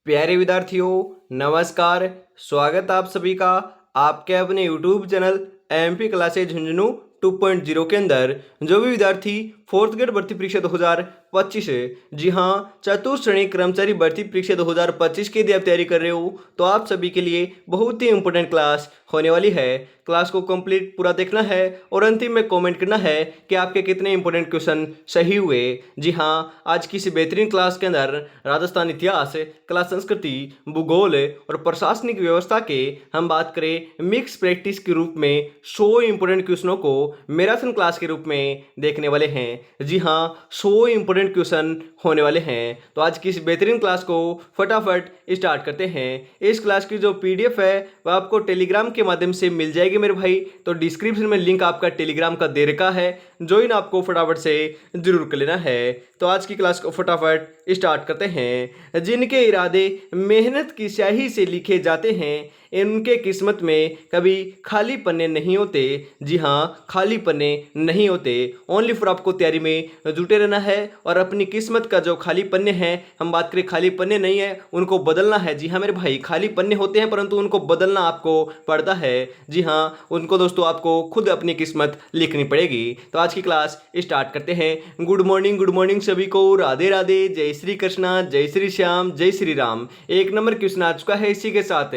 प्यारे विद्यार्थियों, नमस्कार। स्वागत आप सभी का आपके अपने YouTube channel MP classes Jhunjhunu 2.0 के अंदर। जो भी विद्यार्थी फोर्थ ग्रेड भर्ती परीक्षा 2025 है, जी हाँ, चतुर्थ श्रेणी कर्मचारी भर्ती परीक्षा 2025 की यदि आप तैयारी कर रहे हो तो आप सभी के लिए बहुत ही इंपॉर्टेंट क्लास होने वाली है। क्लास को कंप्लीट पूरा देखना है और अंतिम में कमेंट करना है कि आपके कितने इंपॉर्टेंट क्वेश्चन सही हुए। जी हाँ, आज की इस बेहतरीन क्लास के अंदर राजस्थान इतिहास, कला संस्कृति, भूगोल और प्रशासनिक व्यवस्था के हम बात करें मिक्स प्रैक्टिस के रूप में 100 इंपॉर्टेंट क्वेश्चनों को मैराथन क्लास के रूप में देखने वाले हैं। जी हाँ, 100 इंपॉर्टेंट क्वेश्चन होने वाले हैं। तो आज की इस बेहतरीन क्लास को फटाफट स्टार्ट करते हैं। इस क्लास की जो पीडीएफ है वह आपको टेलीग्राम के माध्यम से मिल जाएगी मेरे भाई। तो डिस्क्रिप्शन में लिंक आपका टेलीग्राम का दे रखा है, ज्वाइन आपको फटाफट से जरूर कर लेना है। तो आज की क्लास को फटाफट स्टार्ट करते हैं। जिनके इरादे मेहनत की स्याही से लिखे जाते हैं, इनके किस्मत में कभी खाली पन्ने नहीं होते। जी हाँ, खाली पन्ने नहीं होते। ओनली फॉर आपको तैयारी में जुटे रहना है और अपनी किस्मत का जो खाली पन्ने हैं, हम बात करें खाली पन्ने नहीं है, उनको बदलना है। जी हाँ मेरे भाई, खाली पन्ने होते हैं परंतु उनको बदलना आपको पड़ता है। जी हाँ, उनको दोस्तों आपको खुद अपनी किस्मत लिखनी पड़ेगी। तो आज की क्लास स्टार्ट करते हैं। गुड मॉर्निंग सभी को। राधे राधे, जय श्री कृष्णा, जय श्री श्याम, जय श्री राम। एक नंबर क्वेश्चन आ चुका है। इसी के साथ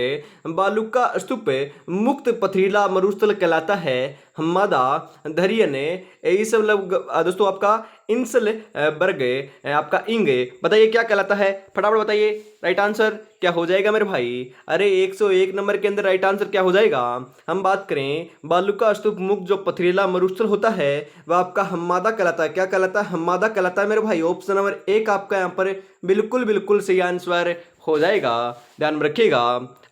बालू का स्तूप मुक्त पथरीला मरुस्थल कहलाता है। हम्मादा धैर्य ने ये सब दोस्तों आपका इंसल बर्ग आपका इंग बताइए क्या कहलाता है, फटाफट बताइए। राइट आंसर क्या हो जाएगा मेरे भाई? अरे 101 नंबर के अंदर राइट आंसर क्या हो जाएगा? हम बात करें बालू का स्तूप मुक्त जो पथरीला मरुस्थल होता है वह आपका हम्मादा कहलाता है। क्या कहलाता है? हम्मादा कहलाता है मेरे भाई। ऑप्शन नंबर 1 आपका यहाँ पर बिल्कुल सही आंसर हो जाएगा, ध्यान में रखिएगा।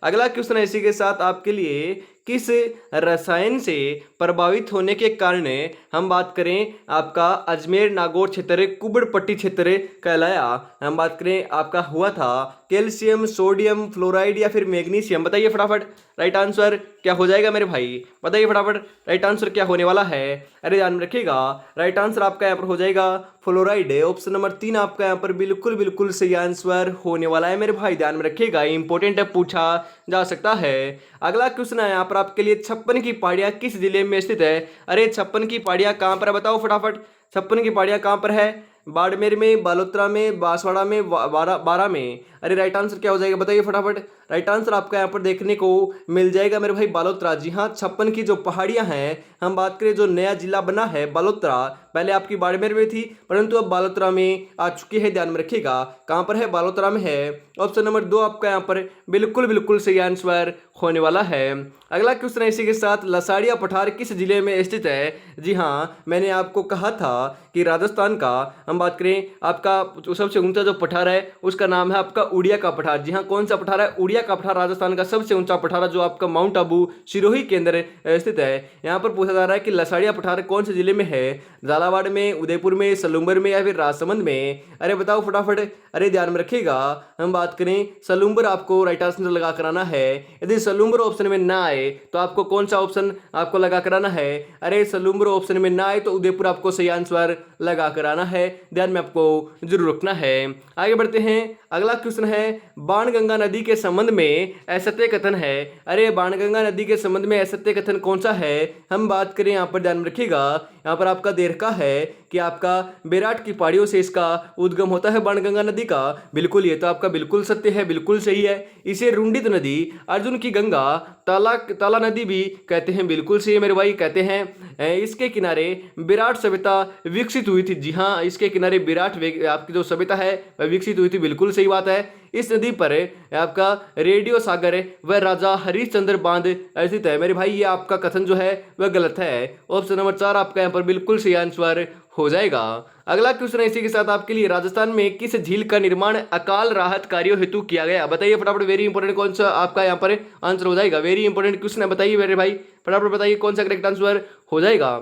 अगला क्वेश्चन इसी के साथ आपके लिए, किस रसायन से प्रभावित होने के कारण हम बात करें आपका अजमेर नागौर क्षेत्र कुबड़पट्टी क्षेत्र कहलाया। हम बात करें आपका हुआ था कैल्शियम, सोडियम, फ्लोराइड या फिर मैग्नीशियम। बताइए फटाफट राइट आंसर क्या हो जाएगा मेरे भाई? बताइए फटाफट राइट आंसर क्या होने वाला है? अरे ध्यान रखिएगा, राइट आंसर आपका यहाँ पर हो जाएगा फ्लोराइड। ऑप्शन नंबर 3 आपका यहाँ पर बिल्कुल सही आंसर होने वाला है मेरे भाई, ध्यान में रखिएगा। इंपॉर्टेंट है, पूछा जा सकता है। अगला क्वेश्चन है यहाँ पर आपके लिए, 56 की पहाड़ियाँ किस जिले में स्थित है? अरे 56 की पहाड़ियाँ कहाँ पर है बताओ फटाफट। 56 की पहाड़ियाँ कहाँ पर है? बाड़मेर में, बालोतरा में, बांसवाड़ा में, बारा में। अरे राइट आंसर क्या हो जाएगा बताइए फटाफट। राइट आंसर आपका यहाँ पर देखने को मिल जाएगा मेरे भाई बालोतरा। जी हाँ, 56 की जो पहाड़ियाँ हैं, हम बात करें जो नया जिला बना है बालोतरा, पहले आपकी बाड़मेर में थी परंतु अब बालोतरा में आ चुकी है, ध्यान में रखिएगा। कहाँ पर है? बालोतरा में है। ऑप्शन नंबर 2 आपका यहाँ पर बिल्कुल सही आंसर होने वाला है। अगला क्वेश्चन है इसी के साथ, लसाड़िया पठार किस जिले में स्थित है? जी हाँ, मैंने आपको कहा था कि राजस्थान का हम बात करें आपका सबसे ऊंचा जो पठार है उसका नाम है आपका उड़िया का पठार। जी हाँ, कौन सा पठार है? उड़िया का पठार राजस्थान का सबसे ऊंचा पठार है जो आपका माउंट आबू सिरोही के अंदर स्थित है। यहाँ पर पूछा जा रहा है कि लसाड़िया पठार कौन से जिले में है? झालावाड़ में, उदयपुर में, सलूम्बर में या फिर राजसमंद में? अरे बताओ फटाफट। अरे ध्यान में रखिएगा, हम बात करें सलूम्बर, आपको राइट आंसर लगा कराना है। यदि सलूम्बर ऑप्शन में ना आए तो आपको कौन सा ऑप्शन आपको लगा कराना है? अरे सलूम्बर ऑप्शन में ना आए तो उदयपुर आपको सही आंसर लगा कराना है, ध्यान में आपको जरूर रखना है। आगे बढ़ते हैं। अगला क्वेश्चन है, बाणगंगा नदी के संबंध में असत्य कथन है। अरे बाणगंगा नदी के संबंध में असत्य कथन कौन सा है? हम बात करें यहाँ पर, ध्यान में रखिएगा, यहाँ पर आपका दे रखा है कि आपका बेराट की पहाड़ियों से इसका उद्गम होता है बाणगंगा नदी का। बिल्कुल, ये तो आपका बिल्कुल सत्य है, बिल्कुल सही है। इसे रुंडित नदी, अर्जुन की गंगा, ताला नदी भी कहते हैं। बिल्कुल सही है मेरे भाई, कहते हैं। इसके किनारे विराट सभ्यता विकसित हुई थी। जी हाँ, इसके किनारे विराट आपकी जो सभ्यता है वह विकसित हुई थी, बिल्कुल सही बात है। इस नदी पर आपका रेडियो सागर व राजा हरिश्चंद्र बांध स्थित है। मेरे भाई ये आपका कथन जो है वह गलत है। ऑप्शन नंबर 4 आपका यहाँ पर बिल्कुल सही आंसर हो जाएगा। अगला क्वेश्चन है इसी के साथ आपके लिए, राजस्थान में किस झील का निर्माण अकाल राहत कार्यों हेतु किया गया? बताइए फटाफट। वेरी इंपॉर्टेंट, कौन सा आपका यहाँ पर आंसर हो जाएगा? वेरी इंपॉर्टेंट क्वेश्चन है, बताइए मेरे भाई फटाफट बताइए कौन सा करेक्ट आंसर हो जाएगा।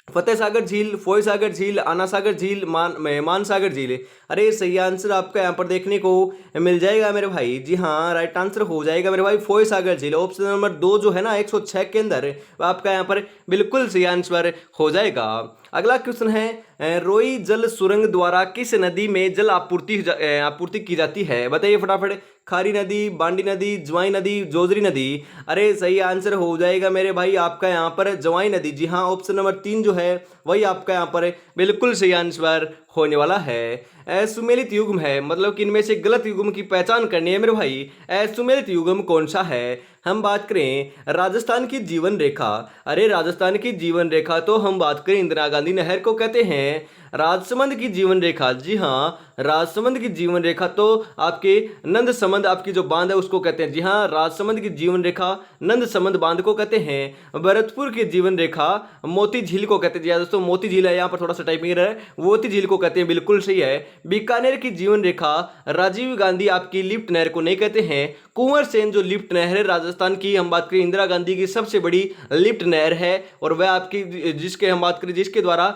फतेह सागर झील, फोय सागर झील, आना सागर झील, मान सागर झील। अरे सही आंसर आपका यहाँ पर देखने को मिल जाएगा मेरे भाई। जी हाँ, राइट आंसर हो जाएगा मेरे भाई फोय सागर झील। ऑप्शन नंबर 2 जो है ना 106 के अंदर, आपका यहाँ पर बिल्कुल सही आंसर हो जाएगा। अगला क्वेश्चन है, रोई जल सुरंग द्वारा किस नदी में जल आपूर्ति की जाती है? बताइए फटाफट। खारी नदी, बांडी नदी, जवाई नदी, जोजरी नदी। अरे सही आंसर हो जाएगा मेरे भाई आपका यहाँ पर जवाई नदी। जी हाँ, ऑप्शन नंबर 3 जो है वही आपका यहाँ पर बिल्कुल सही आंसर होने वाला है। सुमेलित युग्म है, मतलब कि इनमें से गलत युग्म की पहचान करनी है मेरे भाई। सुमेलित युग्म कौन सा है? हम बात करें राजस्थान की जीवन रेखा। अरे राजस्थान की जीवन रेखा तो हम बात करें इंदिरा गांधी नहर को कहते हैं। राजसमंद की जीवन रेखा, जी हाँ, राजसमंद की जीवन रेखा तो आपके नंद समंद आपकी जो बांध है उसको कहते हैं। जी हाँ, राजसमंद की जीवन रेखा नंद समंद बांध को कहते हैं। भरतपुर की जीवन रेखा मोती झील को कहते हैं। जी हाँ दोस्तों, मोती झील है, यहाँ पर थोड़ा सा टाइपिंग है, मोती झील को कहते हैं, बिल्कुल सही है। बीकानेर की जीवन रेखा राजीव गांधी आपकी लिफ्ट नहर को नहीं कहते हैं। कुंवर सेन जो लिफ्ट नहर है राजस्थान की, हम बात करें इंदिरा गांधी की सबसे बड़ी लिफ्ट नहर है, और वह आपकी जिसके हम बात करें जिसके द्वारा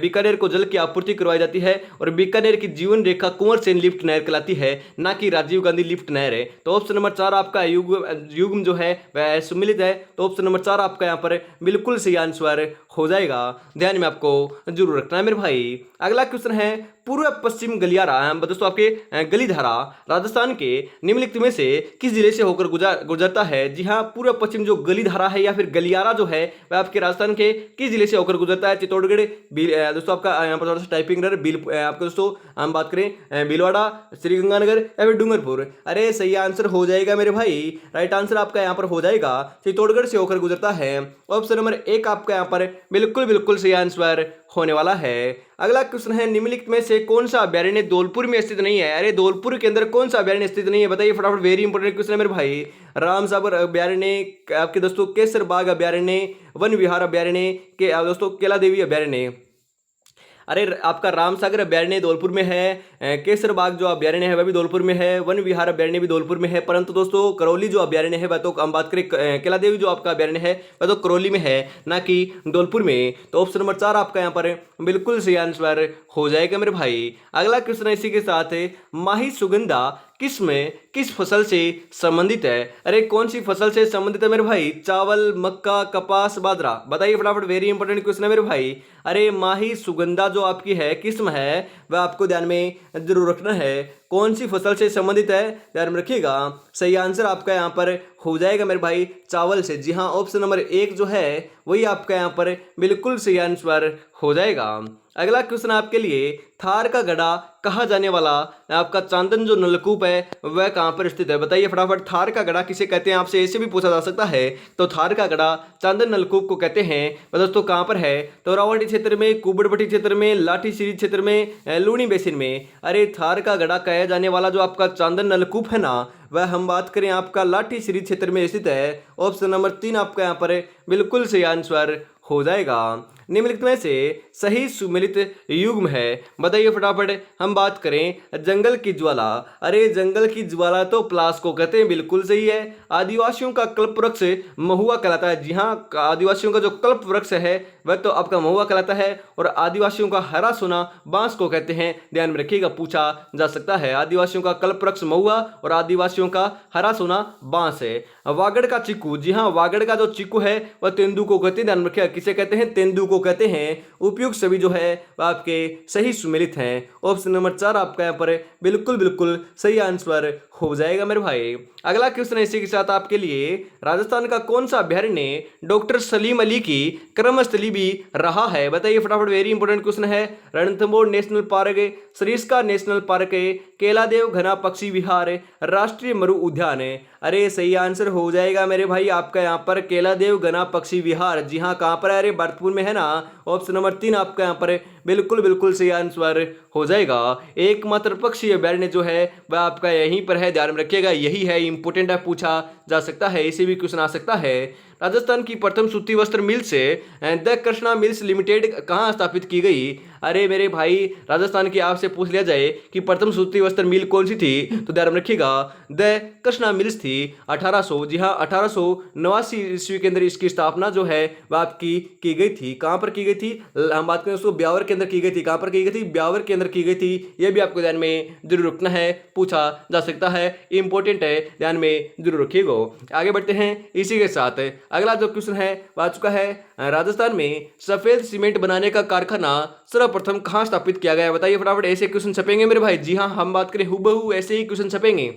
बीकानेर को जल की आपूर्ति करवाई जाती है, और बीकानेर की जीवन रेखा कुंवर सेन लिफ्ट नहर कहलाती है, ना कि राजीव गांधी लिफ्ट नहर है। तो ऑप्शन नंबर 4 आपका युग्म जो है वह सुमिलित है, तो ऑप्शन नंबर 4 आपका यहाँ पर बिल्कुल सही आंसर हो जाएगा। ध्यान में आपको जरूर रखना है मेरे भाई। अगला क्वेश्चन है पूर्व पश्चिम गलियारा, दोस्तों आपके गलीधारा राजस्थान के निम्नलिखित में से किस जिले से होकर गुजरता है? जी हाँ, पूर्व पश्चिम जो गलीधारा है या फिर गलियारा जो है वह आपके राजस्थान के किस जिले से होकर गुजरता है? चित्तौड़गढ़, दोस्तों आपका यहाँ पर थोड़ा सा टाइपिंग आपको दोस्तों हम बात करें भीलवाड़ा, श्रीगंगानगर या फिर डूंगरपुर। अरे सही आंसर हो जाएगा मेरे भाई, राइट आंसर आपका यहाँ पर हो जाएगा चित्तौड़गढ़ से होकर गुजरता है। ऑप्शन नंबर 1 आपका यहाँ पर बिल्कुल सही आंसर होने वाला है। अगला क्वेश्चन है निम्नलिखित में से कौन सा अभ्यारण्य धौलपुर में स्थित नहीं है? अरे धौलपुर के अंदर कौन सा अभ्यारण्य स्थित नहीं है? बताइए फटाफट, वेरी इंपॉर्टेंट क्वेश्चन है मेरे भाई। रामसागर अभ्यारण्य, आपके दोस्तों केसर बाग अभ्यारण्य, वन विहार अभ्यारण्य के दोस्तों केला देवी अभ्यारण्य। अरे आपका रामसागर अभ्यारण्य धौलपुर में है, केसर बाग जो अभ्यारण्य है वह भी धौलपुर में है, वन विहार अभ्यारण्य भी धौलपुर में है, परंतु दोस्तों करौली जो अभ्यारण्य है वह तो हम बात करें केला देवी जो आपका अभ्यारण्य है वह तो करौली में है, ना कि धौलपुर में। तो ऑप्शन नंबर 4 आपका यहाँ पर बिल्कुल सही आंसर हो जाएगा मेरे भाई। अगला क्वेश्चन इसी के साथ है माही सुगंधा किस फसल से संबंधित है? अरे कौन सी फसल से संबंधित है मेरे भाई? चावल, मक्का, कपास, बाजरा। बताइए फटाफट, वेरी इंपॉर्टेंट क्वेश्चन है मेरे भाई। अरे माही सुगंधा जो आपकी है किस्म है वह आपको ध्यान में जरूर रखना है, कौन सी फसल से संबंधित है ध्यान में रखिएगा। सही आंसर आपका यहाँ पर हो जाएगा मेरे भाई चावल से। जी हाँ, ऑप्शन नंबर 1 जो है वही आपका यहाँ पर बिल्कुल सही आंसर हो जाएगा। अगला क्वेश्चन आपके लिए थार का गढ़ा कहा जाने वाला आपका चांदन जो नलकूप है वह कहाँ पर स्थित है? बताइए फटाफट, थार का गढ़ा किसे कहते हैं? आपसे ऐसे भी पूछा जा सकता है। तो थार का गढ़ा चांदन नलकूप को कहते हैं। दोस्तों कहाँ पर है? तो रावटी क्षेत्र में, कुबड़पट्टी क्षेत्र में, लाठी सीरी क्षेत्र में, लूणी बेसिन में। अरे थार का गढ़ा कहा जाने वाला जो आपका चांदन नलकूप है ना वह हम बात करें आपका लाठी सीरी क्षेत्र में स्थित है। ऑप्शन नंबर 3 आपका यहाँ पर बिल्कुल सही आंसर हो जाएगा। निम्नलिखित में से सही सुमेलित युग्म है? बताइए फटाफट। हम बात करें जंगल की ज्वाला। अरे जंगल की ज्वाला तो प्लास को कहते हैं, बिल्कुल सही है। आदिवासियों का कल्प वृक्ष महुआ कहलाता है। जी हाँ, आदिवासियों का जो कल्प वृक्ष है वह तो आपका महुआ कहलाता है, और आदिवासियों का हरा सोना बांस को कहते हैं। ध्यान में रखिएगा, पूछा जा सकता है। आदिवासियों का कल्प वृक्ष महुआ और आदिवासियों का हरा सोना बांस है। वागड़ का चीकू, जी हाँ, वागड़ का जो चीकू है वह तेंदू को कहते हैं। ध्यान में रखिएगा, किसे कहते हैं? तेंदू को कहते हैं। उपयुक्त सभी जो है वह आपके सही सुमेलित हैं। ऑप्शन नंबर 4 आपका यहाँ पर बिल्कुल सही आंसर हो जाएगा मेरे भाई। अगला क्वेश्चन इसी के साथ आपके लिए राजस्थान का कौन सा अभ्यारण्य डॉक्टर सलीम अली की कर्मस्थली भी रहा है? बताइए फटाफट, वेरी इंपॉर्टेंट क्वेश्चन है। Ranthambore national park, Sariska national park, Keoladeo Ghana Pakshi विहार, राष्ट्रीय मरु उद्यान है। अरे सही आंसर हो जाएगा मेरे भाई आपका यहाँ पर केलादेव घना पक्षी विहार। जी हाँ, कहाँ पर है? अरे भरतपुर में है ना। ऑप्शन नंबर 3 आपका यहाँ पर बिल्कुल सही आंसर हो जाएगा। एकमात्र पक्षी अभ्यारण्य जो है वह आपका यहीं पर है, ध्यान में रखिएगा, यही है। इंपोर्टेंट है, पूछा जा सकता है, इसे भी क्वेश्चन आ सकता है। राजस्थान की प्रथम सूती वस्त्र मिल से द कृष्णा मिल्स लिमिटेड कहाँ स्थापित की गई? अरे मेरे भाई, राजस्थान की आपसे पूछ लिया जाए कि प्रथम सूती वस्त्र मिल कौन सी थी, तो ध्यान में रखिएगा द कृष्णा मिल्स थी। 1800, जी हाँ, 1889 ईस्वी के अंदर इसकी स्थापना जो है वह आपकी की गई थी। कहाँ पर की गई थी? हम बात करें उसको ब्यावर के अंदर की गई थी। कहां पर की गई थी? ब्यावर के अंदर की गई थी। यह भी आपको ध्यान में जरूर रखना है, पूछा जा सकता है, इंपॉर्टेंट है, ध्यान में जरूर रखिएगा। आगे बढ़ते हैं इसी के साथ। अगला जो क्वेश्चन है वह आ चुका है, राजस्थान में सफेद सीमेंट बनाने का कारखाना सर्वप्रथम कहां स्थापित किया गया? बताइए फटाफट। ऐसे क्वेश्चन छपेंगे मेरे भाई। जी हाँ, हम बात करें हुबहू ऐसे ही क्वेश्चन छपेंगे।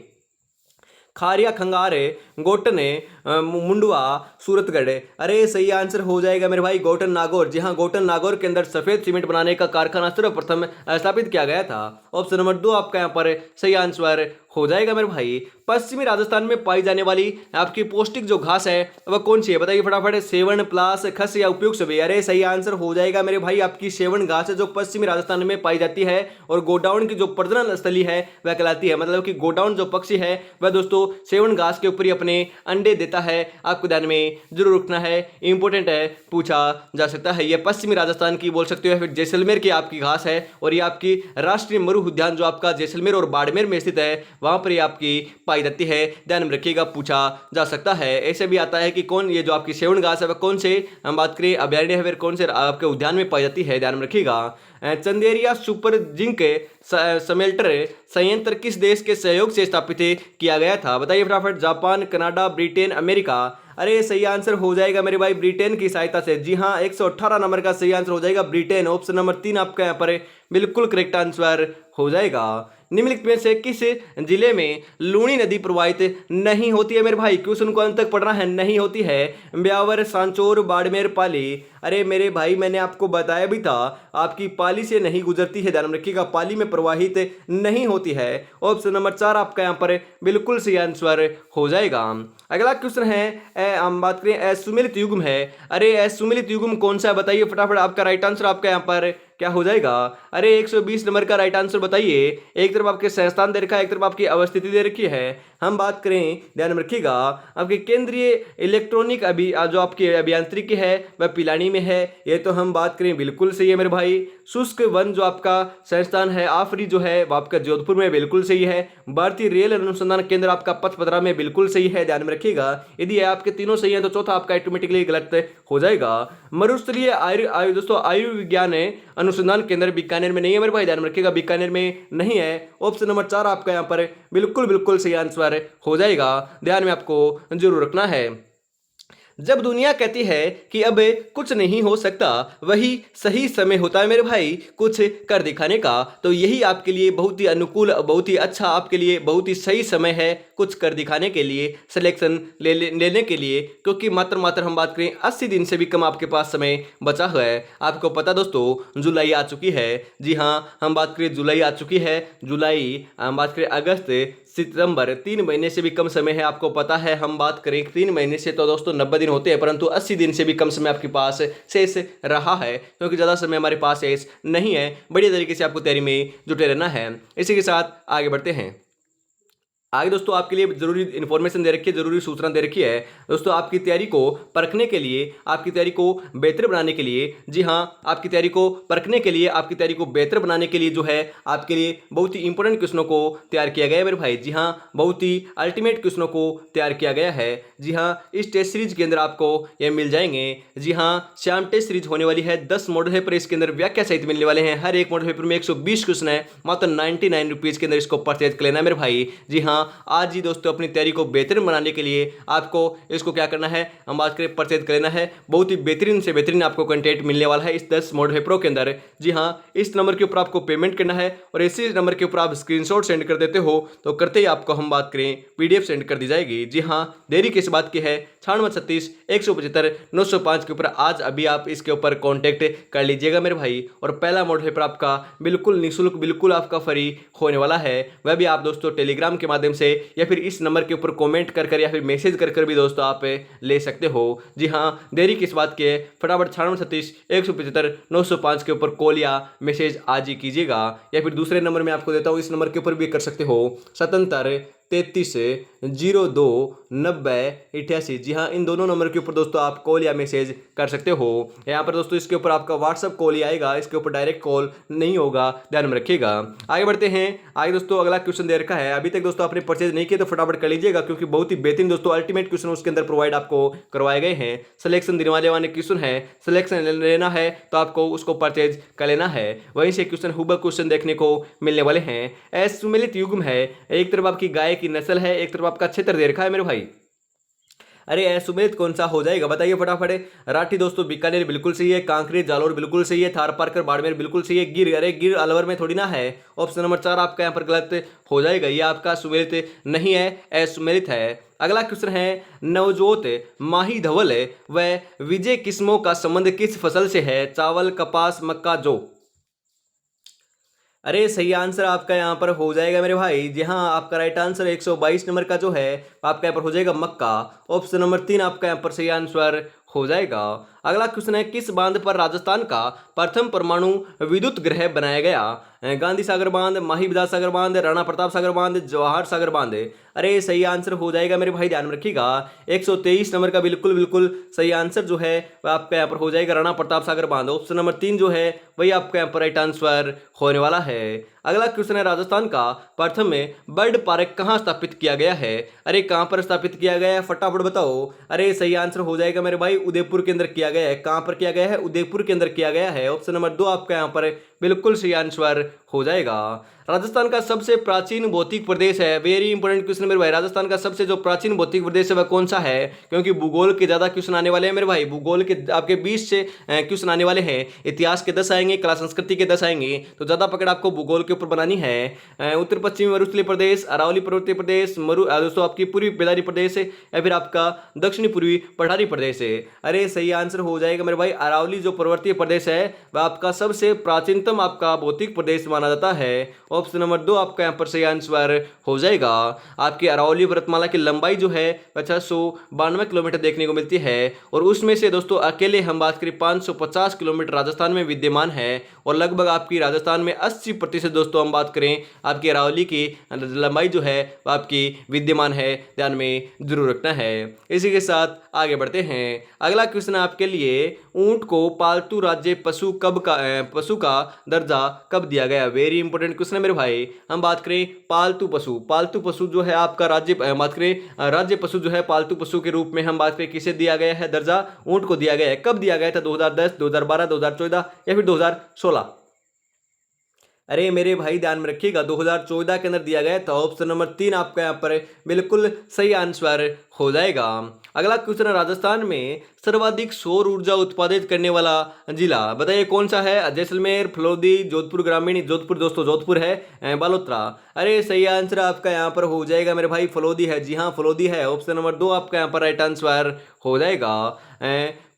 खारिया, खंगारे, गोटने, मुंडवा, सूरतगढ़। अरे सही आंसर हो जाएगा मेरे भाई गोटन नागौर। जी हाँ, गोटन नागौर के अंदर सफेद सीमेंट बनाने का कारखाना सर्वप्रथम स्थापित किया गया था। ऑप्शन नंबर 2 आपका यहाँ पर सही आंसर हो जाएगा मेरे भाई। पश्चिमी राजस्थान में पाई जाने वाली आपकी पौष्टिक जो घास है वह कौन सी है? बताइए फटाफट। सेवन, प्लास, खस या उपयुक्त सभी। अरे सही आंसर हो जाएगा मेरे भाई, आपकी सेवन घास है जो पश्चिमी राजस्थान में पाई जाती है। और गोडाउन की जो प्रजनन स्थली है वह कहलाती है, मतलब कि गोडाउन जो पक्षी है वह दोस्तों सेवन घास के ऊपर ही अपने अंडे देता है। आपको ध्यान में जरूर रखना है, इंपॉर्टेंट है, पूछा जा सकता है। यह पश्चिमी राजस्थान की बोल सकते हो, फिर जैसलमेर की आपकी घास है। और ये आपकी राष्ट्रीय मरु उद्यान जो आपका जैसलमेर और बाड़मेर में स्थित है वहां पर ये आपकी पाई जाती है, ध्यान में रखिएगा, पूछा जा सकता है। ऐसे भी आता है कि कौन ये जो आपकी सेवन घास है वह कौन से हम बात करें अभयारण्य है, फिर कौन से आपके उद्यान में पाई जाती है, ध्यान में रखिएगा। चंदेरिया सुपर जिंक समेल्टर संयंत्र किस देश के सहयोग से स्थापित किया गया था? बताइए फटाफट। Japan, Canada, Britain, America. अरे सही आंसर हो जाएगा मेरे भाई ब्रिटेन की सहायता से। जी हाँ, 118 नंबर का सही आंसर हो जाएगा ब्रिटेन। ऑप्शन नंबर 3 आपका यहाँ पर बिल्कुल करेक्ट आंसर हो जाएगा। निम्नलिखित में से किस जिले में लूणी नदी प्रवाहित नहीं होती है मेरे भाई? क्वेश्चन को अंत तक पढ़ना है। नहीं होती है ब्यावर, सांचौर, बाड़मेर, पाली। अरे मेरे भाई मैंने आपको बताया भी था, आपकी पाली से नहीं गुजरती है, ध्यान में रखिएगा, पाली में प्रवाहित नहीं होती है। ऑप्शन नंबर 4 आपका यहाँ पर बिल्कुल सही आंसर हो जाएगा। अगला क्वेश्चन है, हम बात करें असुमेलित युग्म है। अरे असुमेलित युग्म कौन सा है? बताइए फटाफट। आपका राइट आंसर आपका यहाँ पर क्या हो जाएगा? अरे 120 नंबर का राइट आंसर बताइए। एक तरफ आपके संस्थान दे रखा है, एक तरफ आपकी अवस्थिति दे रखी है। हम बात करें, ध्यान में रखिएगा, आपके केंद्रीय इलेक्ट्रॉनिक जो आपकी अभियांत्रिकी है वह पिलानी में है। ये तो हम बात करें बिल्कुल सही है मेरे भाई। शुष्क वन जो आपका संस्थान है आफरी जो है वो आपका जोधपुर में बिल्कुल सही है। भारतीय रेल अनुसंधान केंद्र आपका पचपदरा में बिल्कुल सही है, ध्यान में रखिएगा। यदि आपके तीनों सही है तो चौथा आपका ऑटोमेटिकली गलत हो जाएगा। मरुस्थलीय दोस्तों आयुर्विज्ञान अनुसंधान केंद्र बीकानेर में नहीं है मेरे भाई, ध्यान में रखिएगा, बीकानेर में नहीं है। ऑप्शन नंबर 4 आपका यहाँ पर बिल्कुल सही आंसर हो जाएगा, ध्यान में आपको जरूर रखना है। जब दुनिया कहती है कि अब कुछ नहीं हो सकता, वही सही समय होता है मेरे भाई कुछ कर दिखाने का। तो यही आपके लिए बहुत ही अनुकूल, बहुत ही अच्छा, आपके लिए बहुत ही सही समय है कुछ कर दिखाने के लिए, सिलेक्शन लेने के लिए। क्योंकि मात्र हम बात करें 80 दिन से भी कम आपके पास समय बचा हुआ है। आपको पता दोस्तों जुलाई आ चुकी है। जी हाँ, हम बात करें जुलाई आ चुकी है। जुलाई, हम बात करें अगस्त, सितंबर, 3 महीने से भी कम समय है। आपको पता है हम बात करें 3 महीने से तो दोस्तों 90 दिन होते हैं, परंतु 80 दिन से भी कम समय आपके पास शेष रहा है, क्योंकि ज़्यादा समय हमारे पास शेष नहीं है। बढ़िया तरीके से आपको तैयारी में जुटे रहना है। इसी के साथ आगे बढ़ते हैं। आगे दोस्तों आपके लिए जरूरी इन्फॉर्मेशन दे रखी है, जरूरी सूचना दे रखी है दोस्तों, आपकी तैयारी को परखने के लिए, आपकी तैयारी को बेहतर बनाने के लिए। जी हाँ, आपकी तैयारी को परखने के लिए, आपकी तैयारी को बेहतर बनाने के लिए जो है आपके लिए बहुत ही इंपॉर्टेंट क्वेश्चनों को तैयार किया गया है मेरे भाई। जी हाँ, बहुत ही अल्टीमेट क्वेश्चनों को तैयार किया गया है। जी हाँ, इस टेस्ट सीरीज के अंदर आपको ये मिल जाएंगे। जी हाँ, शाम टेस्ट सीरीज होने वाली है, 10 मॉडल पेपर इसके अंदर व्याख्या सहित मिलने वाले हैं। हर एक मॉडल पेपर में 120 क्वेश्चन है, मात्र 99 रुपीज़ के अंदर इसको परचेज कर लेना है मेरे भाई। जी हाँ, आज ही दोस्तों अपनी तैयारी को बेहतर बनाने के लिए आपको इसको क्या करना है, हम बात करें परचेज कर लेना है। बहुत ही बेहतरीन से बेहतरीन आपको कंटेंट मिलने वाला है इस 10 मॉडल पेपरों के अंदर। जी हाँ, इस नंबर के ऊपर आपको पेमेंट करना है और इसी नंबर के ऊपर आप स्क्रीनशॉट सेंड कर देते हो तो करते ही आपको हम बात करें PDF सेंड कर दी जाएगी। जी हाँ, देरी किस बात की है, 9636 175 905 के ऊपर आज अभी आप इसके ऊपर कॉन्टेक्ट कर लीजिएगा मेरे भाई। और पहला मॉडल पेपर आपका बिल्कुल निःशुल्क, बिल्कुल आपका फ्री होने वाला है। वह भी आप दोस्तों टेलीग्राम के माध्यम से या फिर इस नंबर के ऊपर कमेंट कर या फिर मैसेज कर भी दोस्तों आप ले सकते हो। जी हाँ, देरी किस बात की है, फटाफट 9636 175 905 के ऊपर कॉल या मैसेज आज ही कीजिएगा। या फिर दूसरे नंबर में आपको देता हूँ, इस नंबर के ऊपर भी कर सकते हो, 77 33029088। जी हाँ, इन दोनों नंबर के ऊपर दोस्तों आप कॉल या मैसेज कर सकते हो। यहाँ पर दोस्तों इसके ऊपर आपका व्हाट्सअप कॉल ही आएगा, इसके ऊपर डायरेक्ट कॉल नहीं होगा, ध्यान में रखिएगा। आगे बढ़ते हैं। आगे दोस्तों अगला क्वेश्चन दे रखा है, अभी तक दोस्तों आपने परचेज नहीं किया तो फटाफट कर लीजिएगा, क्योंकि बहुत ही बेहतरीन दोस्तों अल्टीमेट क्वेश्चन उसके अंदर प्रोवाइड आपको करवाए गए हैं। सिलेक्शन देने वाले क्वेश्चन है, सिलेक्शन लेना है तो आपको उसको परचेज कर लेना है। वहीं से क्वेश्चन हुबा क्वेश्चन देखने को मिलने वाले हैं। असुमेलित युग्म है, एक तरफ आपकी गाय की नस्ल है, एक तरफ आपका क्षेत्र दे रखा है मेरे भाई। अरे असुमेलित कौन सा हो जाएगा बताइए फटाफट। राठी दोस्तों बीकानेर बिल्कुल सही है, कांकरेज जालोर बिल्कुल सही है, थार पारकर बाड़मेर बिल्कुल सही है, गिर अरे गिर अलवर में थोड़ी ना है। ऑप्शन नंबर 4 आपका यहाँ पर गलत हो जाएगा, ये आपका सुमेलित नहीं है, असुमेलित है। अगला क्वेश्चन है, नवजोत माही धवल व विजय किस्मों का संबंध किस फसल से है? चावल, कपास, मक्का, जौ। अरे सही आंसर आपका यहाँ पर हो जाएगा मेरे भाई। जी हाँ, आपका राइट आंसर 122 नंबर का जो है आपका यहाँ पर हो जाएगा मक्का। ऑप्शन नंबर 3 आपका यहाँ पर सही आंसर हो जाएगा। अगला क्वेश्चन है, किस बांध पर राजस्थान का प्रथम परमाणु विद्युत गृह बनाया गया? गांधी सागर बांध, माही विदास सागर बांध, राणा प्रताप सागर बांध, जवाहर सागर बांध। अरे सही आंसर हो जाएगा मेरे भाई, ध्यान में रखिएगा। 123 नंबर का बिल्कुल बिल्कुल सही आंसर जो है वह आपका यहाँ पर हो जाएगा राणा प्रताप सागर बांध। ऑप्शन नंबर 3 जो है वही आपका यहाँ पर राइट आंसर होने वाला है। अगला क्वेश्चन है, राजस्थान का प्रथम बर्ड पार्क कहाँ स्थापित किया गया है? अरे कहाँ पर स्थापित किया गया है फटाफट बताओ। अरे सही आंसर हो जाएगा मेरे भाई, उदयपुर के अंदर किया गया है। कहाँ पर किया गया है? उदयपुर के अंदर किया गया है। ऑप्शन नंबर 2 आपका यहाँ पर बिल्कुल सही आंसर हो जाएगा। राजस्थान का सबसे प्राचीन भौतिक प्रदेश है, वेरी इंपॉर्टेंट क्वेश्चन मेरे भाई। राजस्थान का सबसे जो प्राचीन भौतिक प्रदेश है वह कौन सा है? क्योंकि भूगोल के ज्यादा क्वेश्चन आने वाले हैं मेरे भाई, भूगोल के आपके 20 से क्वेश्चन आने वाले हैं। इतिहास के 10 आएंगे, कला संस्कृति के 10 आएंगे, तो ज्यादा पकड़ आपको भूगोल के ऊपर बनानी है। उत्तर पश्चिमी मरुस्थलीय प्रदेश, अरावली पर्वतीय प्रदेश, दोस्तों आपकी पूर्वी बेदारी प्रदेश है, या फिर आपका दक्षिणी पूर्वी पठारी प्रदेश है। अरे सही आंसर हो जाएगा मेरे भाई, अरावली जो पर्वतीय प्रदेश है वह आपका सबसे प्राचीनतम आपका भौतिक प्रदेश माना जाता है। ऑप्शन नंबर 2 आपका यहाँ पर सही आंसर हो जाएगा। आपकी अरावली पर्वतमाला की लंबाई जो है 692 किलोमीटर देखने को मिलती है, और उसमें से दोस्तों अकेले हम बात करें 550 किलोमीटर राजस्थान में विद्यमान है, और लगभग आपकी राजस्थान में 80% दोस्तों हम बात करें आपकी अरावली की लंबाई जो है वह आपकी विद्यमान है, ध्यान में जरूर रखना है। इसी के साथ आगे बढ़ते हैं। अगला क्वेश्चन आपके लिए, ऊंट को पालतू राज्य पशु का दर्जा कब दिया गया? वेरी इंपॉर्टेंट क्वेश्चन है मेरे भाई। हम बात करें पालतू पशु जो है आपका राज्य बात करें राज्य पशु जो है पालतू पशु के रूप में हम बात करें किसे दिया गया है दर्जा? ऊंट को दिया गया है। कब दिया गया था? 2010, 2012, 2014 या फिर 2016? अरे मेरे भाई ध्यान में रखिएगा, 2014 के अंदर दिया गया था। ऑप्शन नंबर 3 आपका यहाँ पर बिल्कुल सही आंसर हो जाएगा। अगला क्वेश्चन है, राजस्थान में सर्वाधिक सौर ऊर्जा उत्पादित करने वाला जिला बताइए कौन सा है? जैसलमेर, फलोदी, जोधपुर ग्रामीण, जोधपुर दोस्तों जोधपुर है, बालोतरा। अरे सही आंसर आपका यहाँ पर हो जाएगा मेरे भाई, फलोदी है। जी हाँ फलोदी है। ऑप्शन नंबर 2 आपका यहाँ पर राइट आंसर हो जाएगा।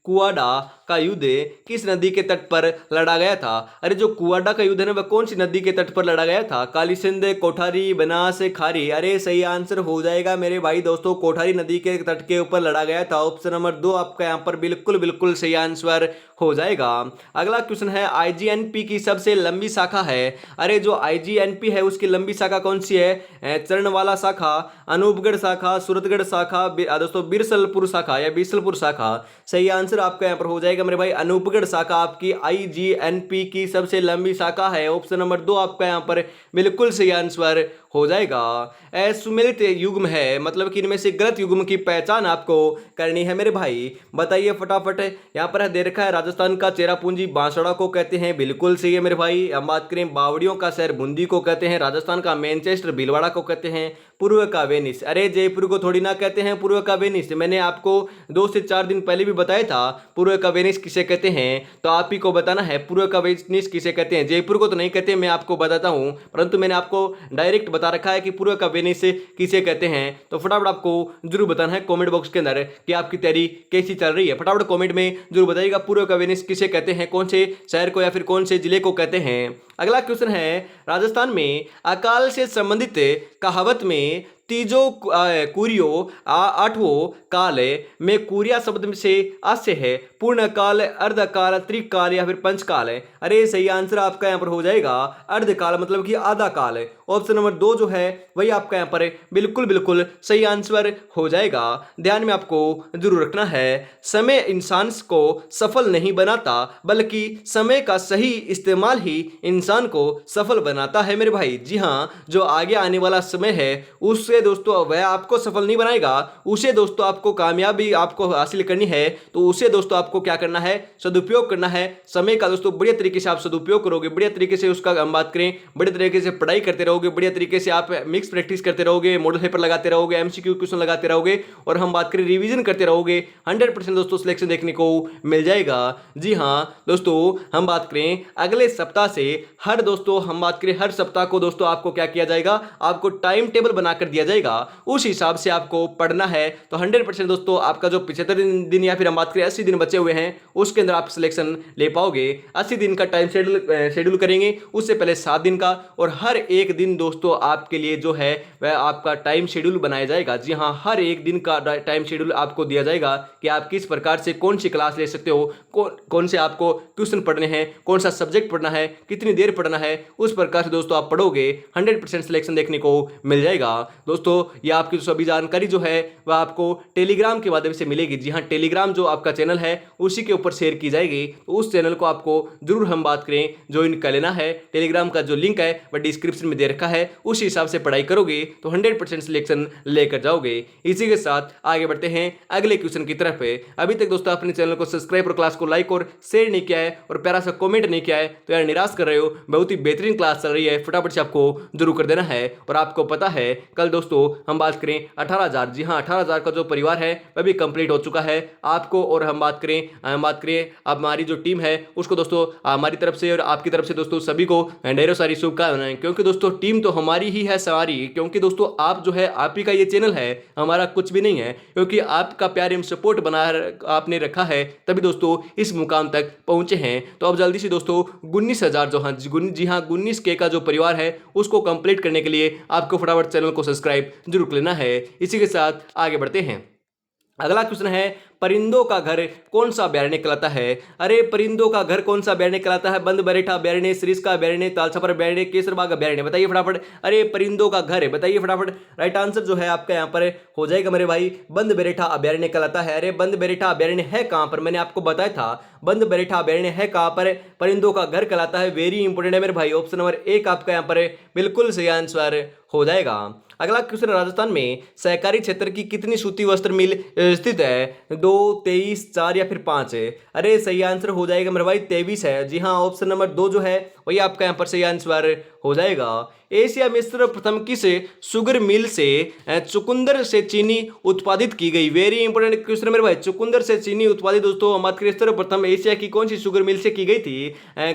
कुआडा का युद्ध किस नदी के तट पर लड़ा गया था? अरे जो कुआडा का युद्ध है ना वह कौन सी नदी के तट पर लड़ा गया था? काली सिंध, कोठारी, बनास, खारी। अरे सही आंसर हो जाएगा मेरे भाई दोस्तों, कोठारी नदी के तट के ऊपर लड़ा गया था। ऑप्शन नंबर 2 आपका यहाँ पर बिल्कुल बिल्कुल सही आंसर हो जाएगा। अगला क्वेश्चन है, आईजीएनपी की सबसे लंबी शाखा है। अरे जो आईजीएनपी है उसकी लंबी शाखा कौन सी है? चरणवाला शाखा, अनूपगढ़ शाखा, सूरतगढ़ शाखा, दोस्तों बिरसलपुर शाखा या बिसलपुर शाखा। सही आंसर आपका यहाँ पर हो जाएगा मेरे भाई, अनूपगढ़ शाखा आपकी आईजीएनपी की सबसे लंबी शाखा है। ऑप्शन नंबर 2 आपका यहाँ पर बिल्कुल सही आंसर हो जाएगा। असुमेलित युग्म है, मतलब कि इनमें से गलत युग्म की पहचान आपको करनी है मेरे भाई। बताइए फटाफट। यहाँ पर दे रखा है, राजस्थान का चेरापूंजी बांसवाड़ा को कहते हैं, बिल्कुल सही है मेरे भाई। हम बात करें बावड़ियों का शहर बूंदी को कहते हैं, राजस्थान का मैनचेस्टर भीलवाड़ा को कहते हैं, पूर्व का वेनिस। अरे जयपुर को थोड़ी ना कहते हैं पूर्व का वेनिस, मैंने आपको 2 से 4 दिन पहले भी बताया था पूर्व का वेनिस किसे कहते हैं, तो आप ही को बताना है पूर्व का वेनिस किसे कहते हैं। जयपुर को तो नहीं कहते, मैं आपको बताता हूं, परंतु मैंने आपको डायरेक्ट बता रखा है कि पूर्व का वेनिस किसे कहते हैं। तो फटाफट आपको जरूर बताना है कमेंट बॉक्स के अंदर कि आपकी तैयारी कैसी चल रही है। फटाफट कमेंट में जरूर बताइएगा पूर्व का वेनिस किसे कहते हैं, कौन से शहर को या फिर कौन से जिले को कहते हैं। अगला क्वेश्चन है, राजस्थान में अकाल से संबंधित कहावत में तीजो कुरियो आठवो काल में कुरिया शब्द से आस्य है, पूर्ण काल, अर्धकाल, त्रिकाल या फिर पंचकाल है। अरे सही आंसर आपका यहाँ पर हो जाएगा अर्धकाल, मतलब कि आधा काल। ऑप्शन नंबर 2 जो है वही आपका यहाँ पर बिल्कुल बिल्कुल सही आंसर हो जाएगा। ध्यान में आपको जरूर रखना है, समय इंसान को सफल नहीं बनाता बल्कि समय का सही इस्तेमाल ही इंसान को सफल बनाता है मेरे भाई। जी हाँ, जो आगे आने वाला समय है उससे दोस्तों वह आपको सफल नहीं बनाएगा, उसे दोस्तों आपको कामयाबी आपको हासिल करनी है तो उसे दोस्तों आपको क्या करना है, सदुपयोग करना है। समय का दोस्तों बढ़िया तरीके से आप सदुपयोग करोगे, बढ़िया तरीके से उसका हम बात करें, बढ़िया तरीके से पढ़ाई करते रहोगे, बढ़िया तरीके से आप मिक्स प्रैक्टिस करते रहोगे, मॉडल पेपर लगाते रहोगे, एमसीक्यू क्वेश्चन लगाते रहोगे और हम बात करें रिवीजन करते रहोगे, 100% दोस्तों सिलेक्शन देखने को मिल जाएगा। जी हाँ दोस्तों, हम बात करें अगले सप्ताह से हर दोस्तों हम बात करें हर सप्ताह को दोस्तों आपको क्या किया जाएगा, आपको टाइम टेबल बनाकर दिया जाएगा, उस हिसाब से आपको पढ़ना है। तो 100% दोस्तों आपका जो 75 दिन या फिर हम बात करें 80 दिन बचे हुए हैं उसके अंदर आप सिलेक्शन ले पाओगे। 80 दिन का टाइम शेड्यूल करेंगे, उससे पहले 7 दिन का, और हर एक दिन दोस्तों आपके लिए जो है वह आपका टाइम शेड्यूल बनाया जाएगा। जी हाँ, हर एक दिन का टाइम शेड्यूल आपको दिया जाएगा कि आप किस प्रकार से कौन सी क्लास ले सकते हो, कौन से आपको क्वेश्चन पढ़ने हैं, कौन सा सब्जेक्ट पढ़ना है, कितनी देर पढ़ना है, उस प्रकार से दोस्तों आप पढ़ोगे 100% सिलेक्शन देखने को मिल जाएगा। दोस्तों ये आपकी सभी जानकारी जो है वह आपको टेलीग्राम के माध्यम से मिलेगी। जी हाँ, टेलीग्राम जो आपका चैनल है उसी के ऊपर शेयर की जाएगी, तो उस चैनल को आपको जरूर हम बात करें ज्वाइन कर लेना है। टेलीग्राम का जो लिंक है वह डिस्क्रिप्शन में दे रखा है, उस हिसाब से पढ़ाई करोगे तो 100% सिलेक्शन लेकर जाओगे। इसी के साथ आगे बढ़ते हैं अगले क्वेश्चन की तरफ। अभी तक दोस्तों अपने चैनल को सब्सक्राइब और क्लास को लाइक और शेयर नहीं किया है और प्यारा सा कमेंट नहीं किया है तो यार निराश कर रहे हो, बहुत ही बेहतरीन क्लास चल रही है, फटाफट से आपको जरूर कर देना है। और आपको पता है कल दोस्तों हम बात करें 18,000, जी हाँ 18,000 का जो परिवार है वह भी कंप्लीट हो चुका है आपको। और हम बात करें अब हमारी जो टीम है उसको दोस्तों हमारी तरफ से और आपकी तरफ से दोस्तों सभी को ढेरों सारी शुभकामनाएं, क्योंकि दोस्तों टीम तो हमारी ही है सारी, क्योंकि दोस्तों आप जो है आप ही का ये चैनल है, हमारा कुछ भी नहीं है, क्योंकि आपका प्यार एवं सपोर्ट बना आपने रखा है तभी दोस्तों इस मुकाम तक पहुंचे हैं। तो अब जल्दी से दोस्तों 19,000 जो हाँ जी हाँ 19K का जो परिवार है उसको कंप्लीट करने के लिए आपको फटाफट चैनल को सब्सक्राइब जरूर कर लेना है। इसी के साथ आगे बढ़ते हैं। अगला क्वेश्चन है, परिंदों का घर कौन सा अभ्यारण्य कहलाता है? अरे परिंदों का घर कौन सा अभ्यारण्य कहलाता है? बंद बरेठा अभ्यारण्य, सरिस्का अभ्यारण्य, तालछापर अभ्यारण्य, केसरबाग अभ्यारण्य, बताइए फटाफट। अरे परिंदों का घर है, बताइए फटाफट। राइट आंसर जो है आपका यहाँ पर हो जाएगा मेरे भाई, बंद बरेठा अभ्यारण्य कहलाता है। अरे बंद बरेठा अभ्यारण्य है कहाँ पर? मैंने आपको बताया था बंद बरेठा अभ्यारण्य है कहाँ पर? परिंदों का घर कहलाता है। वेरी इंपोर्टेंट है मेरे भाई, ऑप्शन नंबर 1 आपका यहाँ पर बिल्कुल सही आंसर हो जाएगा। अगला क्वेश्चन, राजस्थान में सहकारी क्षेत्र की कितनी सूती वस्त्र मिल स्थित है? 2, 23, 4 या फिर 5 है? अरे सही आंसर हो जाएगा मेरे भाई 23 है। जी हाँ, ऑप्शन नंबर 2 जो है वही आपका यहाँ पर सही आंसर हो जाएगा। एशिया में सर्वप्रथम किस शुगर मिल से चुकंदर से चीनी उत्पादित की गई? वेरी इंपोर्टेंट क्वेश्चन मेरे भाई, चुकंदर से चीनी उत्पादित दोस्तों हम बात करें सर्वप्रथम एशिया की कौन सी शुगर मिल से की गई थी?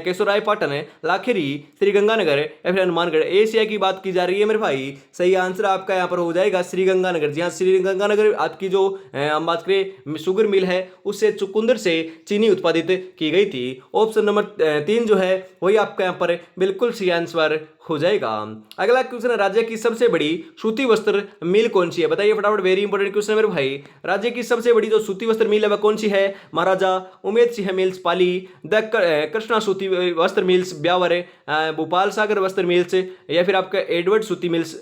केशोरायपाटन, लाखेरी, श्रीगंगानगर या फिर हनुमानगढ़? एशिया की बात की जा रही है मेरे भाई, सही आंसर आपका यहाँ पर हो जाएगा श्रीगंगानगर। जी हाँ, श्रीगंगानगर आपकी जो हम बात करें शुगर मिल है उससे चुकंदर से चीनी उत्पादित की गई थी। ऑप्शन नंबर 3 जो है वही आपका यहाँ पर बिल्कुल सही आंसर हो जाएगा। अगला क्वेश्चन है, राज्य की सबसे बड़ी सूती वस्त्र मिल कौन सी है? बताइए फटाफट। वेरी इंपोर्टेंट क्वेश्चन है मेरे भाई, राज्य की सबसे बड़ी जो सूती वस्त्र मिल है वह कौन सी है? Maharaja Umed Singh mills Pali, the Krishna Suti Vastra mills Beawar, Bhopal Sagar वस्त्र मिल्स या फिर आपका एडवर्ड सूती मिल्स?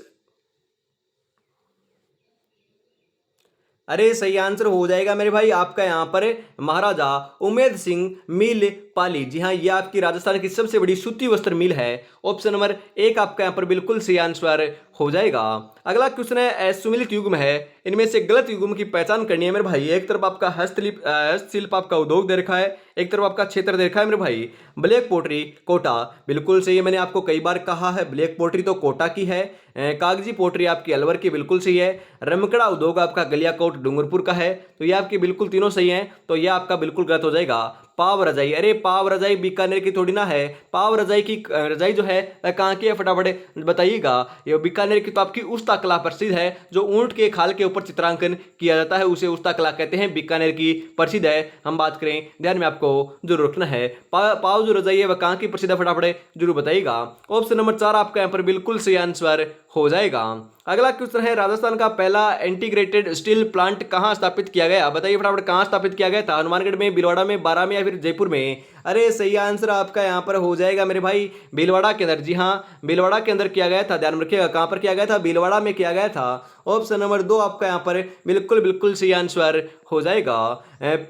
अरे सही आंसर हो जाएगा मेरे भाई आपका यहाँ पर महाराजा उमेद सिंह मिल पाली। जी हाँ, ये आपकी राजस्थान की सबसे बड़ी सूती वस्त्र मिल है। ऑप्शन नंबर 1 आपका यहाँ पर बिल्कुल सही आंसर हो जाएगा। अगला क्वेश्चन है, सुमिलित युग्म है, इनमें से गलत युग्म की पहचान करनी है मेरे भाई। एक तरफ आपका हस्तशिल्प आपका उद्योग दे रखा है, एक तरफ आपका क्षेत्र दे रखा है मेरे भाई। ब्लैक पोट्री कोटा बिल्कुल सही है, मैंने आपको कई बार कहा है ब्लैक पोट्री तो कोटा की है। कागजी पोट्री आपकी अलवर की बिल्कुल सही है। रमकड़ा उद्योग आपका गलियाकोट डूंगरपुर का है, तो ये आपकी बिल्कुल तीनों सही हैं, तो ये आपका बिल्कुल गलत हो जाएगा। पाव रजाई, अरे पाव रजाई बीकानेर की थोड़ी ना है, पाव रजाई की रजाई जो है वह कहाँ की है फटाफट बताइएगा। ये बीकानेर की तो आपकी उस्ता कला प्रसिद्ध है, जो ऊंट के खाल के ऊपर चित्रांकन किया जाता है उसे उस्ता कला कहते हैं, बीकानेर की प्रसिद्ध है। हम बात करें ध्यान में आपको जरूर रखना है, पाव जो रजाई है वह कहाँ की प्रसिद्ध है फटाफट जरूर बताइएगा। ऑप्शन नंबर 4 आपका यहाँ पर बिल्कुल सही आंसर हो जाएगा। अगला क्वेश्चन है, राजस्थान का पहला इंटीग्रेटेड स्टील प्लांट कहां स्थापित किया गया? बताइए फटाफट कहां स्थापित किया गया था? हनुमानगढ़ में, भीलवाड़ा में, बारां में या फिर जयपुर में? अरे सही आंसर आपका यहाँ पर हो जाएगा मेरे भाई भीलवाड़ा के अंदर। जी हाँ, भीलवाड़ा के अंदर किया गया था, ध्यान रखिएगा कहाँ पर किया गया था, भीलवाड़ा में किया गया था। ऑप्शन नंबर 2 आपका यहाँ पर बिल्कुल बिल्कुल सही आंसर हो जाएगा।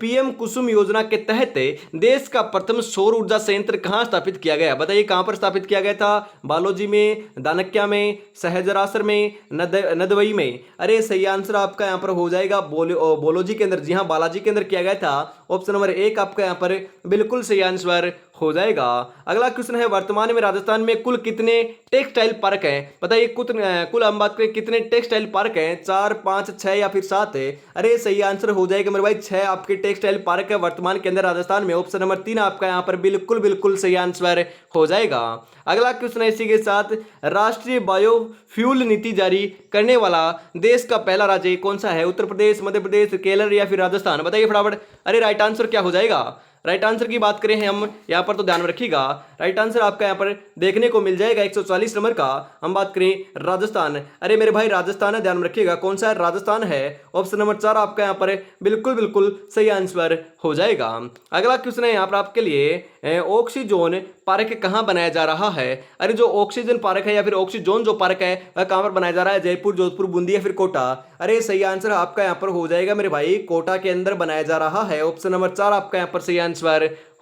पीएम कुसुम योजना के तहत देश का प्रथम सौर ऊर्जा संयंत्र कहाँ स्थापित किया गया? बताइए कहाँ पर स्थापित किया गया था? बालोजी में, दानक्या में, सहजरासर में, नदवई में? अरे सही आंसर आपका यहाँ पर हो जाएगा बोलोजी के अंदर। जी हाँ, बालाजी के अंदर किया गया था। ऑप्शन नंबर 1 आपका यहाँ पर बिल्कुल सही आंसर हो जाएगा। अगला क्वेश्चन है, वर्तमान में राजस्थान में कुल कितने टेक्सटाइल पार्क हैं? बताइए कुल हम बात करें कितने टेक्सटाइल पार्क हैं, 4, 5, 6 या फिर 7 है? अरे सही आंसर हो जाएगा मेरे भाई 6 आपके टेक्सटाइल पार्क है वर्तमान के अंदर राजस्थान में। ऑप्शन नंबर 3 आपका यहाँ पर बिल्कुल बिल्कुल सही आंसर हो जाएगा। अगला क्वेश्चन है इसी के साथ, राष्ट्रीय बायोफ्यूल नीति जारी करने वाला देश का पहला राज्य कौन सा है? उत्तर प्रदेश, मध्य प्रदेश, केरल या फिर राजस्थान? बताइए फटाफट। अरे राइट आंसर क्या हो जाएगा? राइट आंसर की बात करें हम यहाँ पर तो ध्यान रखिएगा, राइट आंसर आपका यहाँ पर देखने को मिल जाएगा 140 नंबर का। हम बात करें राजस्थान। अरे मेरे भाई राजस्थान है, ध्यान रखिएगा कौन सा है? राजस्थान है। ऑप्शन नंबर 4 आपका यहाँ पर बिल्कुल बिल्कुल सही आंसर हो जाएगा। अगला क्वेश्चन है यहाँ पर आपके लिए, ऑक्सीजोन पार्क कहाँ बनाया जा रहा है? अरे जो ऑक्सीजन पार्क है या फिर ऑक्सीजोन जो पार्क है वह कहाँ पर बनाया जा रहा है? जयपुर, जोधपुर, बूंदी या फिर कोटा? अरे सही आंसर आपका यहाँ पर हो जाएगा मेरे भाई कोटा के अंदर बनाया जा रहा है। ऑप्शन नंबर 4 आपका यहाँ पर सही आंसर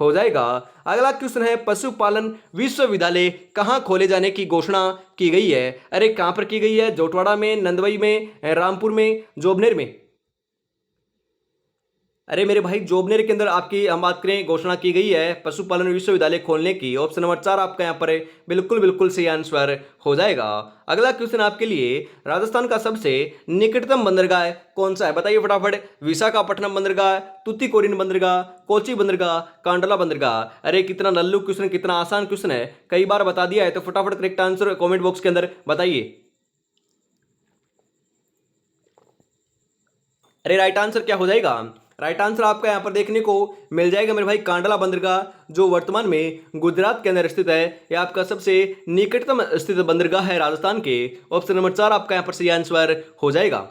हो जाएगा। अगला क्वेश्चन है, पशुपालन विश्वविद्यालय कहाँ खोले जाने की घोषणा की गई है? अरे कहाँ पर की गई है? जोटवाड़ा में, नंदवई में, रामपुर में, जोबनेर में? अरे मेरे भाई जोबनेर के अंदर आपकी हम बात करें घोषणा की गई है पशुपालन विश्वविद्यालय खोलने की। ऑप्शन नंबर 4 आपका यहाँ पर बिल्कुल बिल्कुल सही आंसर हो जाएगा। अगला क्वेश्चन आपके लिए, राजस्थान का सबसे निकटतम बंदरगाह कौन सा है? बताइए फटाफट। विशाखापट्टनम बंदरगाह, तुतीकोरिन बंदरगाह, कोची बंदरगाह, कांडला बंदरगाह? अरे कितना लल्लू क्वेश्चन, कितना आसान क्वेश्चन है, कई बार बता दिया है, तो फटाफट करेक्ट आंसर कॉमेंट बॉक्स के अंदर बताइए। अरे राइट आंसर क्या हो जाएगा? राइट आंसर आपका यहाँ पर देखने को मिल जाएगा मेरे भाई कांडला बंदरगाह, जो वर्तमान में गुजरात के अंदर स्थित है। यह आपका सबसे निकटतम स्थित बंदरगाह है राजस्थान के। ऑप्शन नंबर 4 आपका यहाँ पर सही आंसर हो जाएगा।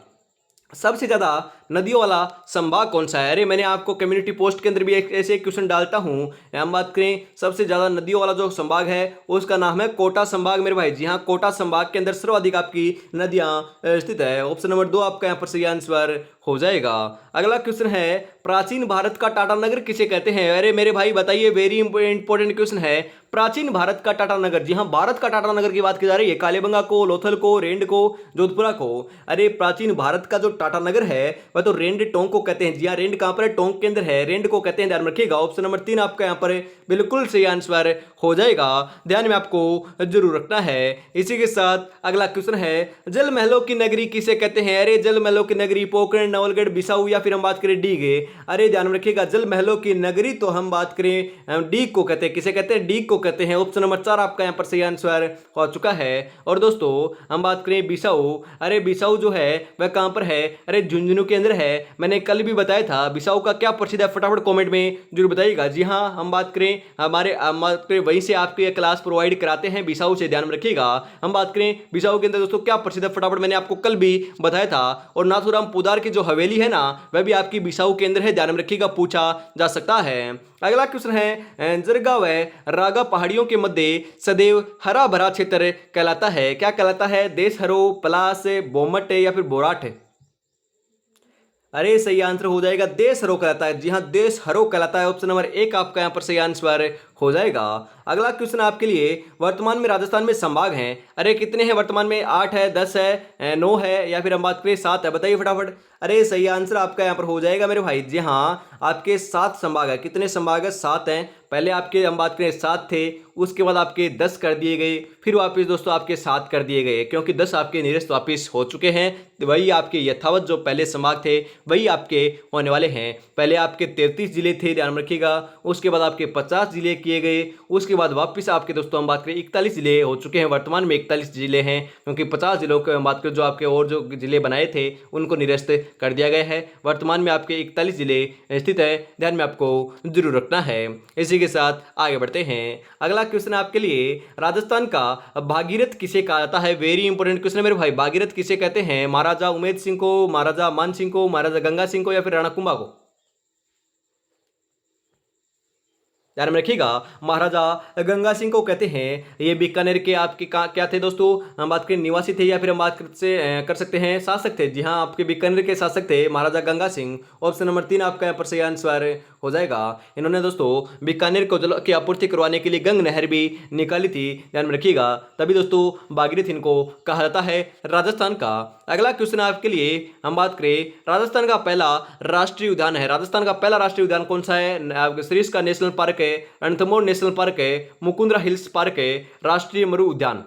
सबसे ज्यादा नदियों वाला संभाग कौन सा है? अरे मैंने आपको कम्युनिटी पोस्ट के अंदर भी एक ऐसे क्वेश्चन डालता हूं। हम बात करें सबसे ज्यादा नदियों वाला जो संभाग है उसका नाम है कोटा संभाग मेरे भाई। जी हाँ, कोटा संभाग के अंदर सर्वाधिक आपकी नदियां स्थित है। ऑप्शन नंबर 2 आपका यहाँ पर सही आंसर हो जाएगा। अगला क्वेश्चन है, प्राचीन भारत का टाटा नगर किसे कहते हैं? अरे मेरे भाई बताइए, वेरी इंपॉर्टेंट क्वेश्चन है। प्राचीन भारत का टाटा नगर, जी हाँ भारत का टाटा नगर की बात की जा रही है। कालीबंगा को, लोथल को, रेंड को, जोधपुरा को? अरे प्राचीन भारत का जो टाटा नगर है वह तो रेंड टोंक को कहते हैं। जी हाँ, रेंड कहां पर है? टोंक के अंदर है, रेंड को कहते हैं, ध्यान रखिएगा। ऑप्शन नंबर 3 आपका यहाँ पर बिल्कुल सही आंसर हो जाएगा, ध्यान में आपको जरूर रखना है। इसी के साथ अगला क्वेश्चन है, जल महलों की नगरी किसे कहते हैं? अरे जल महलों की नगरी पोखरण, नवलगढ़, बिसाऊ या फिर हम बात करें डीगे? अरे ध्यान रखिएगा, जल महलों की नगरी तो हम बात करें डीग को कहते हैं। किसे कहते हैं? डीग को कहते हैं। ऑप्शन नंबर 4 आपका यहाँ पर सही आंसर हो चुका है। और दोस्तों हम बात करें बिसाऊ, अरे बिसाऊ जो है वह कहां पर है? अरे झुंझुनू के अंदर है। मैंने कल भी बताया था। बिसाऊ का क्या प्रसिद्ध है? फटाफट कमेंट में जरूर बताइएगा। जी हाँ, हम बात करें वहीं से आपके क्लास प्रोवाइड कराते हैं बिसाऊ से, ध्यान रखिएगा। हम बात करें बिसाऊ के अंदर दोस्तों क्या प्रसिद्ध है, फटाफट मैंने आपको कल भी बताया था। और नाथुराम पोदार की जो हवेली है ना वह भी आपकी बिसाऊ के अंदर है, ध्यान में रखिएगा, पूछा जा सकता है। अगला क्वेश्चन है, जरगा व रागा पहाड़ियों के मध्य सदैव हरा भरा क्षेत्र कहलाता है, क्या कहलाता है? देश हरो, पलास, बोमट या फिर बोराट? अरे सही आंसर हो जाएगा देश हरो कहलाता है। जी हाँ, देश हरो कहलाता है। ऑप्शन नंबर 1 आपका यहाँ पर सही आंसर हो जाएगा। अगला क्वेश्चन आपके लिए, वर्तमान में राजस्थान में संभाग हैं, अरे कितने हैं वर्तमान में? 8 है, 10 है, 9 है या फिर हम बात करें 7 है? बताइए फटाफट। अरे सही आंसर आपका यहाँ पर हो जाएगा मेरे भाई। जी हाँ, आपके 7 संभाग है। कितने संभाग है? 7 हैं। पहले आपके हम बात करें 7 थे, उसके बाद आपके 10 कर दिए गए, फिर वापस दोस्तों आपके 7 कर दिए गए, क्योंकि 10 आपके निरस्त वापस हो चुके हैं। तो वही आपके यथावत जो पहले संभाग थे वही आपके होने वाले हैं। पहले आपके 33 जिले थे, ध्यान रखिएगा। उसके बाद आपके 50 जिले किए गए, उसके बाद वापस आपके दोस्तों हम बात करें 41 जिले हो चुके हैं। वर्तमान में 41 जिले हैं, क्योंकि 50 जिलों की हम बात करें जो आपके और जो जिले बनाए थे उनको निरस्त कर दिया गया है। वर्तमान में आपके 41 जिले स्थित है, ध्यान में आपको जरूर रखना है। इसी के साथ आगे बढ़ते हैं। अगला क्वेश्चन आपके लिए, राजस्थान का भागीरथ किसे कहा जाता है? वेरी इंपॉर्टेंट क्वेश्चन है मेरे भाई। भागीरथ किसे कहते हैं? महाराजा उमेद सिंह को, महाराजा मान सिंह को, महाराजा गंगा सिंह को या फिर राणा कुंभा को? ध्यान में रखिएगा। महाराजा गंगा सिंह को कहते हैं, ये बीकानेर के आपके क्या थे दोस्तों, हम बात करें निवासी थे या फिर हम बात कर सकते हैं शासक थे। जी हाँ, आपके बीकानेर के शासक थे महाराजा गंगा सिंह। ऑप्शन नंबर 3 आपका यहाँ पर सही आंसर हो जाएगा। इन्होंने दोस्तों बीकानेर को जल की आपूर्ति करवाने के लिए गंग नहर भी निकाली थी, ध्यान में रखिएगा। तभी दोस्तों भागीरथ इनको कहा जाता है राजस्थान का। अगला क्वेश्चन आपके लिए हम बात करें, राजस्थान का पहला राष्ट्रीय उद्यान है। राजस्थान का पहला राष्ट्रीय उद्यान कौन सा है? सरिस्का नेशनल पार्क है, रणथंभौर नेशनल पार्क है, मुकुंदरा हिल्स पार्क है, राष्ट्रीय मरु उद्यान।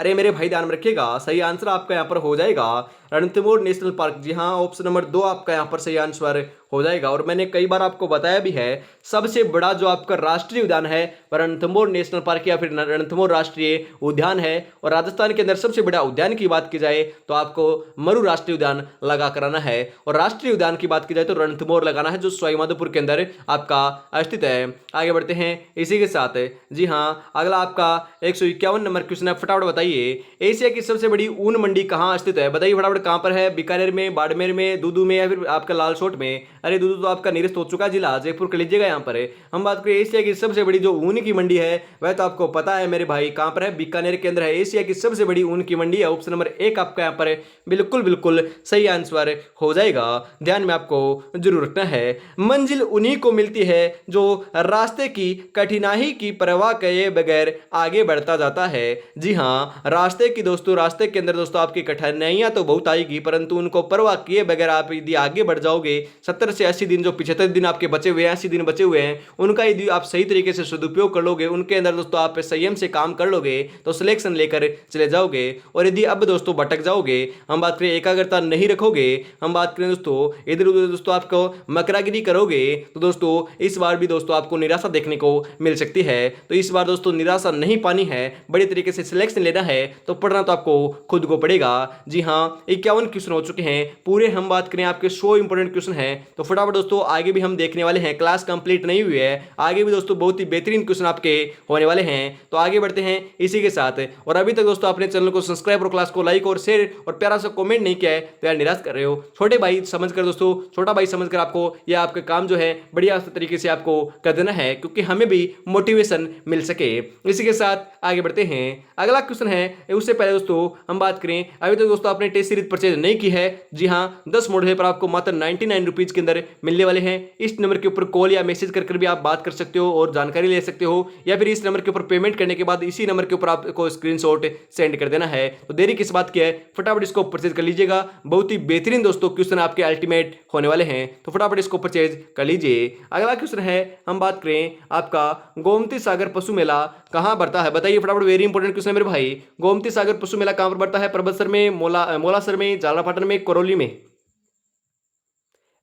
अरे मेरे भाई ध्यान में रखिएगा, सही आंसर आपका यहाँ पर हो जाएगा रणथंभौर नेशनल पार्क। जी हाँ, ऑप्शन नंबर 2 आपका यहाँ पर सही आंसर हो जाएगा। और मैंने कई बार आपको बताया भी है, सबसे बड़ा जो आपका राष्ट्रीय उद्यान है रणथंभौर नेशनल पार्क या फिर रणथंभौर राष्ट्रीय उद्यान है। और राजस्थान के अंदर सबसे बड़ा उद्यान की बात की जाए तो आपको मरु राष्ट्रीय उद्यान लगा कराना है, और राष्ट्रीय उद्यान की बात की जाए तो रणथंभौर लगाना है, जो सवाईमाधोपुर के अंदर आपका स्थित है। आगे बढ़ते हैं इसी के साथ। जी हाँ, अगला आपका 151 नंबर क्वेश्चन है, फटाफट बताइए, एशिया की सबसे बड़ी ऊन मंडी कहाँ स्थित है? बताइए फटाफट, कहां पर है? बीकानेर में, बाड़मेर में, दूदू में या फिर आपका लालसोट में? अरे दूदू तो आपका निरस्त हो चुका जिला, जयपुर कर लीजिएगा। यहाँ पर हम बात करें एशिया की सबसे बड़ी जो ऊन की मंडी है, वह तो आपको पता है मेरे भाई, कहां पर है? बीकानेर के अंदर है एशिया की सबसे बड़ी ऊन की मंडी है। ऑप्शन नंबर 1 आपका यहाँ पर बिल्कुल बिल्कुल सही आंसर हो जाएगा। ध्यान में आपको जरूर रखना है, मंजिल उन्हीं को मिलती है जो रास्ते की कठिनाई की परवाह किए बगैर आगे बढ़ता जाता है। जी हाँ, रास्ते की दोस्तों, रास्ते के अंदर दोस्तों आपकी कठिनाइयां तो बहुत आएगी, परंतु उनको परवाह किए बगैर आप यदि आगे बढ़ जाओगे, 70 से 80 दिन, जो 75 दिन आपके बचे हुए हैं, 80 दिन बचे हुए हैं, उनका यदि आप सही तरीके से सदुपयोग कर लोगे, उनके अंदर दोस्तों आप संयम से काम कर लोगे, तो सिलेक्शन लेकर चले जाओगे। और यदि अब दोस्तों भटक जाओगे, हम बात करें एकाग्रता नहीं रखोगे, हम बात करें दोस्तों इधर उधर दोस्तों आपको मकरागिरी करोगे, तो दोस्तों इस बार भी दोस्तों आपको निराशा देखने को मिल सकती है। तो इस बार दोस्तों निराशा नहीं पानी है, बड़े तरीके से सिलेक्शन लेना है, तो पढ़ना तो आपको खुद को पड़ेगा। जी हाँ, 51 क्वेश्चन हो चुके हैं पूरे। हम बात करें आपके 100 इंपोर्टेंट क्वेश्चन हैं, तो फटाफट दोस्तों आगे भी हम देखने वाले हैं। क्लास कंप्लीट नहीं हुई है, आगे भी दोस्तों बहुत ही बेहतरीन क्वेश्चन आपके होने वाले हैं। तो आगे बढ़ते हैं इसी के साथ। और अभी तक दोस्तों आपने चैनल को सब्सक्राइब और क्लास को लाइक और शेयर और प्यारा सा कमेंट नहीं किया है, तो यार निराश कर रहे हो। छोटे भाई समझकर दोस्तों, छोटा भाई समझकर आपको यह आपका काम जो है बढ़िया तरीके से आपको कर देना है, क्योंकि हमें भी मोटिवेशन मिल सके। इसी के साथ आगे बढ़ते हैं। अगला क्वेश्चन है, उससे पहले दोस्तों हम बात करें, अभी तक दोस्तों आपने टेस्ट सीरीज परचेज नहीं की है, जी हाँ, 10 मॉडल पर आपको मात्र 99 रुपीज के अंदर मिलने वाले हैं। इस नंबर के ऊपर कॉल या मैसेज कर भी आप बात कर सकते हो और जानकारी ले सकते हो, या फिर इस नंबर के ऊपर पेमेंट करने के बाद इसी नंबर के ऊपर आपको स्क्रीनशॉट सेंड कर देना है। तो देरी किस बात की है, फटाफट इसको परचेज कर लीजिएगा। बहुत ही बेहतरीन दोस्तों क्वेश्चन आपके अल्टीमेट होने वाले हैं, तो फटाफट इसको परचेज कर लीजिए। अगला क्वेश्चन है, हम बात करें आपका गोमती सागर पशु मेला कहां बढ़ता है? बताइए फटाफट, वेरी इंपॉर्टेंट क्वेश्चन है मेरे भाई। गोमती सागर पशु मेला कहां पर बढ़ता है? परबतसर में, मोलासर में, झालरापाटन में, करौली में?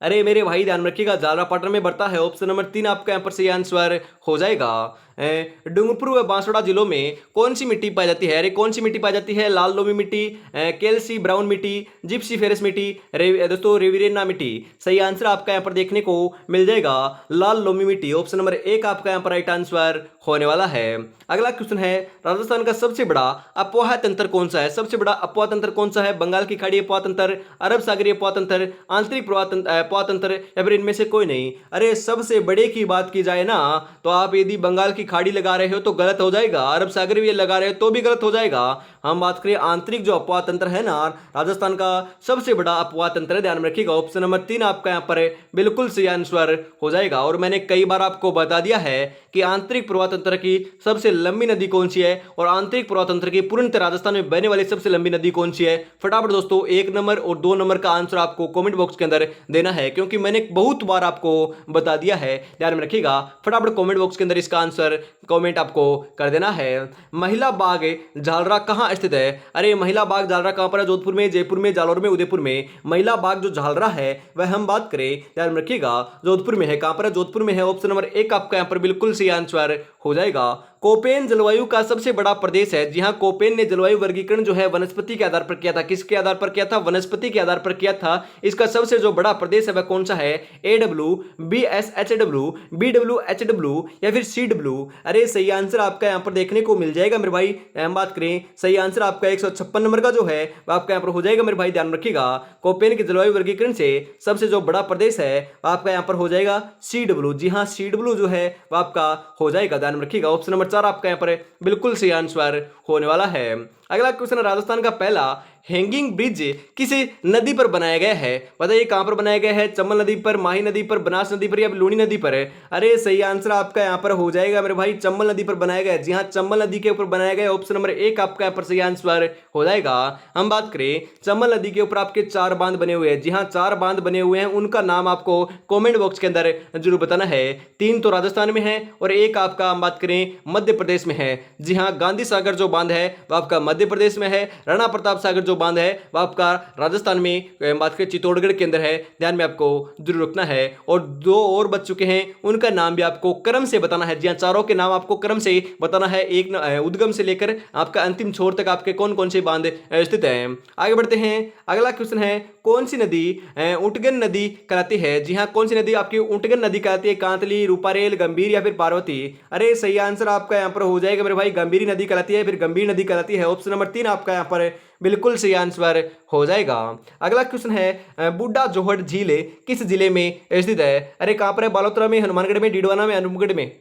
अरे मेरे भाई ध्यान रखिएगा, झालरापाटन में बढ़ता है। ऑप्शन नंबर 3 आपका यहाँ पर सही आंसर हो जाएगा। डूंगरपुर व बांसवाड़ा जिलों में कौन सी मिट्टी पाई जाती है? अरे कौन सी मिट्टी पाई जाती है? लाल लोमी मिट्टी, कैल्सी ब्राउन मिट्टी, जिप्सी फेरस मिट्टी, दोस्तों रेविरेना मिट्टी। सही आंसर आपका यहाँ पर देखने को मिल जाएगा लाल लोमी मिट्टी। ऑप्शन नंबर 1 आपका यहाँ पर राइट आंसर होने वाला है। अगला क्वेश्चन है, राजस्थान का सबसे बड़ा अफवाह तंत्र कौन सा है? सबसे बड़ा अफवाह तंत्र कौन सा है? बंगाल की खाड़ी अफवाह तंत्र, अरब सागरीय अफवाह तंत्र, आंतरिक अफवाह तंत्र, या फिर इनमें से कोई नहीं? अरे सबसे बड़े की बात की जाए ना, तो आप यदि बंगाल की खाड़ी लगा रहे हो तो गलत हो जाएगा, अरब सागर भी लगा रहे हो तो भी गलत हो जाएगा। हम बात करें आंतरिक जो अफवाह तंत्र है ना, राजस्थान का सबसे बड़ा अफवाह तंत्र है, ध्यान में रखिएगा। ऑप्शन नंबर 3 आपका यहाँ पर बिल्कुल सही आंसर हो जाएगा। और मैंने कई बार आपको बता दिया है कि आंतरिक प्रवाह तंत्र की सबसे लंबी नदी कौन सी है, और आंतरिक प्रवाह तंत्र की पूर्णतः राजस्थान में बहने वाली सबसे लंबी नदी कौन सी है। फटाफट दोस्तों 1 नंबर और 2 नंबर का आंसर आपको कमेंट बॉक्स के अंदर देना है, क्योंकि मैंने बहुत बार आपको बता दिया है, ध्यान में रखिएगा। फटाफट कमेंट बॉक्स के अंदर इसका आंसर कमेंट आपको कर देना है। महिला बाग झालरा कहां स्थित है? अरे महिला बाग झालरा कहां पर है? जोधपुर में, जयपुर में, जालौर में, उदयपुर में? महिला बाग जो झालरा है वह हम बात करें, ध्यान में रखिएगा, जोधपुर में है। कहां पर है? जोधपुर में है। ऑप्शन नंबर 1 आपका यहां पर बिल्कुल सही आंसर हो जाएगा। कोपेन जलवायु का सबसे बड़ा प्रदेश है? जी हाँ, कोपेन ने जलवायु वर्गीकरण जो है वनस्पति के आधार पर किया था। किसके आधार पर किया था? वनस्पति के आधार पर किया था। इसका सबसे जो बड़ा प्रदेश है वह कौन सा है? AW, BSHW, BWHW या फिर CW? अरे सही आंसर आपका यहाँ पर देखने को मिल जाएगा मेरे भाई। हम बात करें, सही आंसर आपका 156 नंबर का जो है वह आपका यहाँ पर हो जाएगा मेरे भाई, ध्यान रखिएगा। कोपेन के जलवायु वर्गीकरण से सबसे जो बड़ा प्रदेश है वह आपका यहाँ पर हो जाएगा CW। जी हाँ, CW जो है वह आपका हो जाएगा, ध्यान रखिएगा। ऑप्शन नंबर 4 आपका यहाँ पर बिल्कुल सही आंसर होने वाला है। अगला क्वेश्चन है, राजस्थान का पहला हैंगिंग ब्रिज किस नदी पर बनाया गया है? बताइए कहां पर बनाया गया है? चंबल नदी पर, माही नदी पर, बनास नदी पर या लूनी नदी पर? अरे सही आंसर आपका यहां पर हो जाएगा मेरे भाई, चंबल नदी पर बनाया गया है। जी हां, चंबल नदी के ऊपर बनाया गया है। ऑप्शन नंबर 1 आपका यहां पर सही आंसर हो जाएगा। हम बात करें, चंबल नदी के ऊपर आपके 4 बांध बने हुए हैं। जी हां, 4 बांध बने हुए हैं, उनका नाम आपको कॉमेंट बॉक्स के अंदर जरूर बताना है। 3 तो राजस्थान में है और 1 आपका हम बात करें मध्य प्रदेश में है। जी हां, गांधी सागर जो बांध है वह आपका मध्य प्रदेश में है। राणा प्रताप सागर जो बांध है वह आपका राजस्थान में बात करें चित्तौड़गढ़ के अंदर है, ध्यान में आपको जरूर रखना है। और 2 और बच चुके हैं, उनका नाम भी आपको क्रम से बताना है। जी हां, चारों के नाम आपको क्रम से बताना है, एक उद्गम से लेकर आपका अंतिम छोर तक आपके कौन कौन से बांध स्थित हैं। आगे बढ़ते हैं, अगला क्वेश्चन है, कौन सी नदी उटगन नदी कहलाती है? जी हां, कौन सी नदी आपकी उटगन नदी कहलाती है? कांतली, रूपारेल, गंभीर या फिर पार्वती? अरे सही आंसर आपका यहां पर हो जाएगा मेरे भाई, गंभीरी नदी कहलाती है, फिर गंभीर नदी कहलाती है। ऑप्शन नंबर 3 आपका यहां पर बिल्कुल सही आंसर हो जाएगा। अगला क्वेश्चन है, बुड्ढा जोहड़ झील किस जिले में स्थित है? अरे कहां पर है? बालोतरा में, हनुमानगढ़ में, डीडवाना में, अनूपगढ़ में?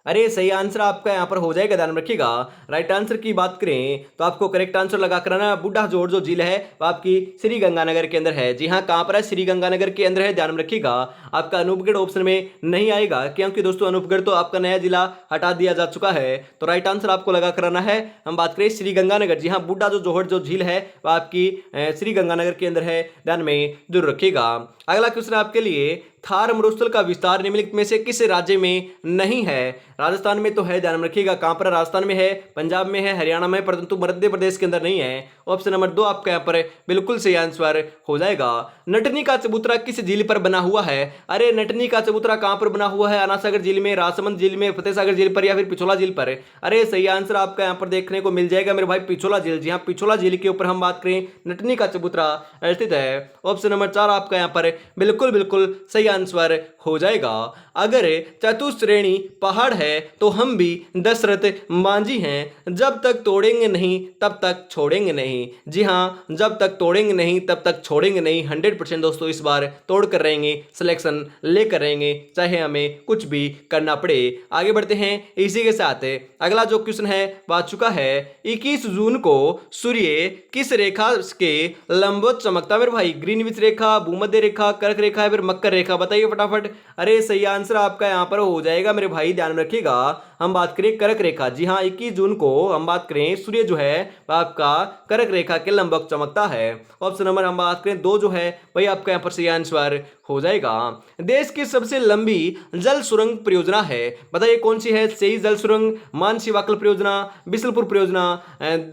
अरे सही आंसर आपका यहाँ पर हो जाएगा, ध्यान रखिएगा। राइट आंसर की बात करें तो आपको करेक्ट आंसर लगा कर आना, बुड्ढा जोड़ जो झील है वो आपकी श्री गंगानगर के अंदर है। जी हाँ, कहाँ पर है? श्री गंगानगर के अंदर है, ध्यान रखिएगा। आपका अनूपगढ़ ऑप्शन में नहीं आएगा, क्योंकि दोस्तों अनूपगढ़ तो आपका नया जिला हटा दिया जा चुका है। तो राइट आंसर आपको लगा कर आना है। हम बात करें श्री गंगानगर, जी हाँ, बुड्ढा जो जोहड़ जो झील है वो आपकी श्री गंगानगर के अंदर है, ध्यान में जरूर रखिएगा। अगला क्वेश्चन आपके लिए, थार मरुस्थल का विस्तार निम्नलिखित में से किस राज्य में नहीं है? राजस्थान में तो है, ध्यान रखिएगा। कहां पर? राजस्थान में है, पंजाब में है, हरियाणा में, परंतु मध्य प्रदेश के अंदर नहीं है। ऑप्शन नंबर 2 आपका यहां पर बिल्कुल सही आंसर हो जाएगा। नटनी का चबूतरा किस झील पर बना हुआ है? अरे नटनी का चबूतरा कहां पर बना हुआ है? अनासागर झील में, राजसमंद झील में, फतेहसागर झील पर या फिर पिछोला झील पर? अरे सही आंसर आपका यहां पर देखने को मिल जाएगा मेरे भाई, पिछोला झील। जी हाँ, पिछोला झील के ऊपर हम बात करें नटनी का चबूतरा स्थित है। ऑप्शन नंबर 4 आपका यहां पर बिल्कुल बिल्कुल सही आंसर हो जाएगा। अगर चतुश्रेणी पहाड़ है तो हम भी दशरथ मांझी हैं, जब तक तोड़ेंगे नहीं तब तक छोड़ेंगे नहीं। जी हाँ, जब तक तोड़ेंगे नहीं तब तक छोड़ेंगे नहीं। 100% दोस्तों इस बार तोड़ कर रहेंगे, सिलेक्शन लेकर रहेंगे, चाहे हमें कुछ भी करना पड़े। आगे बढ़ते हैं, इसी के साथ अगला जो क्वेश्चन है वह चुका है, 21 जून को सूर्य किस रेखा के लंबवत चमकता? मेरे भाई ग्रीनविच रेखा, भूमध्य रेखा, कर्क रेखा या फिर मकर रेखा? बताइए फटाफट। अरे सही आंसर आपका यहां पर हो जाएगा मेरे भाई, ध्यान रखिएगा। हम बात करें कर्क रेखा। जी हाँ, 21 जून को हम बात करें सूर्य जो है वह आपका कर्क रेखा के लंबवत चमकता है। ऑप्शन नंबर हम बात करें 2 जो है वही आपका यहाँ पर सही आंसर हो जाएगा। देश की सबसे लंबी जल सुरंग परियोजना है, बताइए कौन सी है? सही जल सुरंग, मानसिवाकल परियोजना, बिसलपुर परियोजना,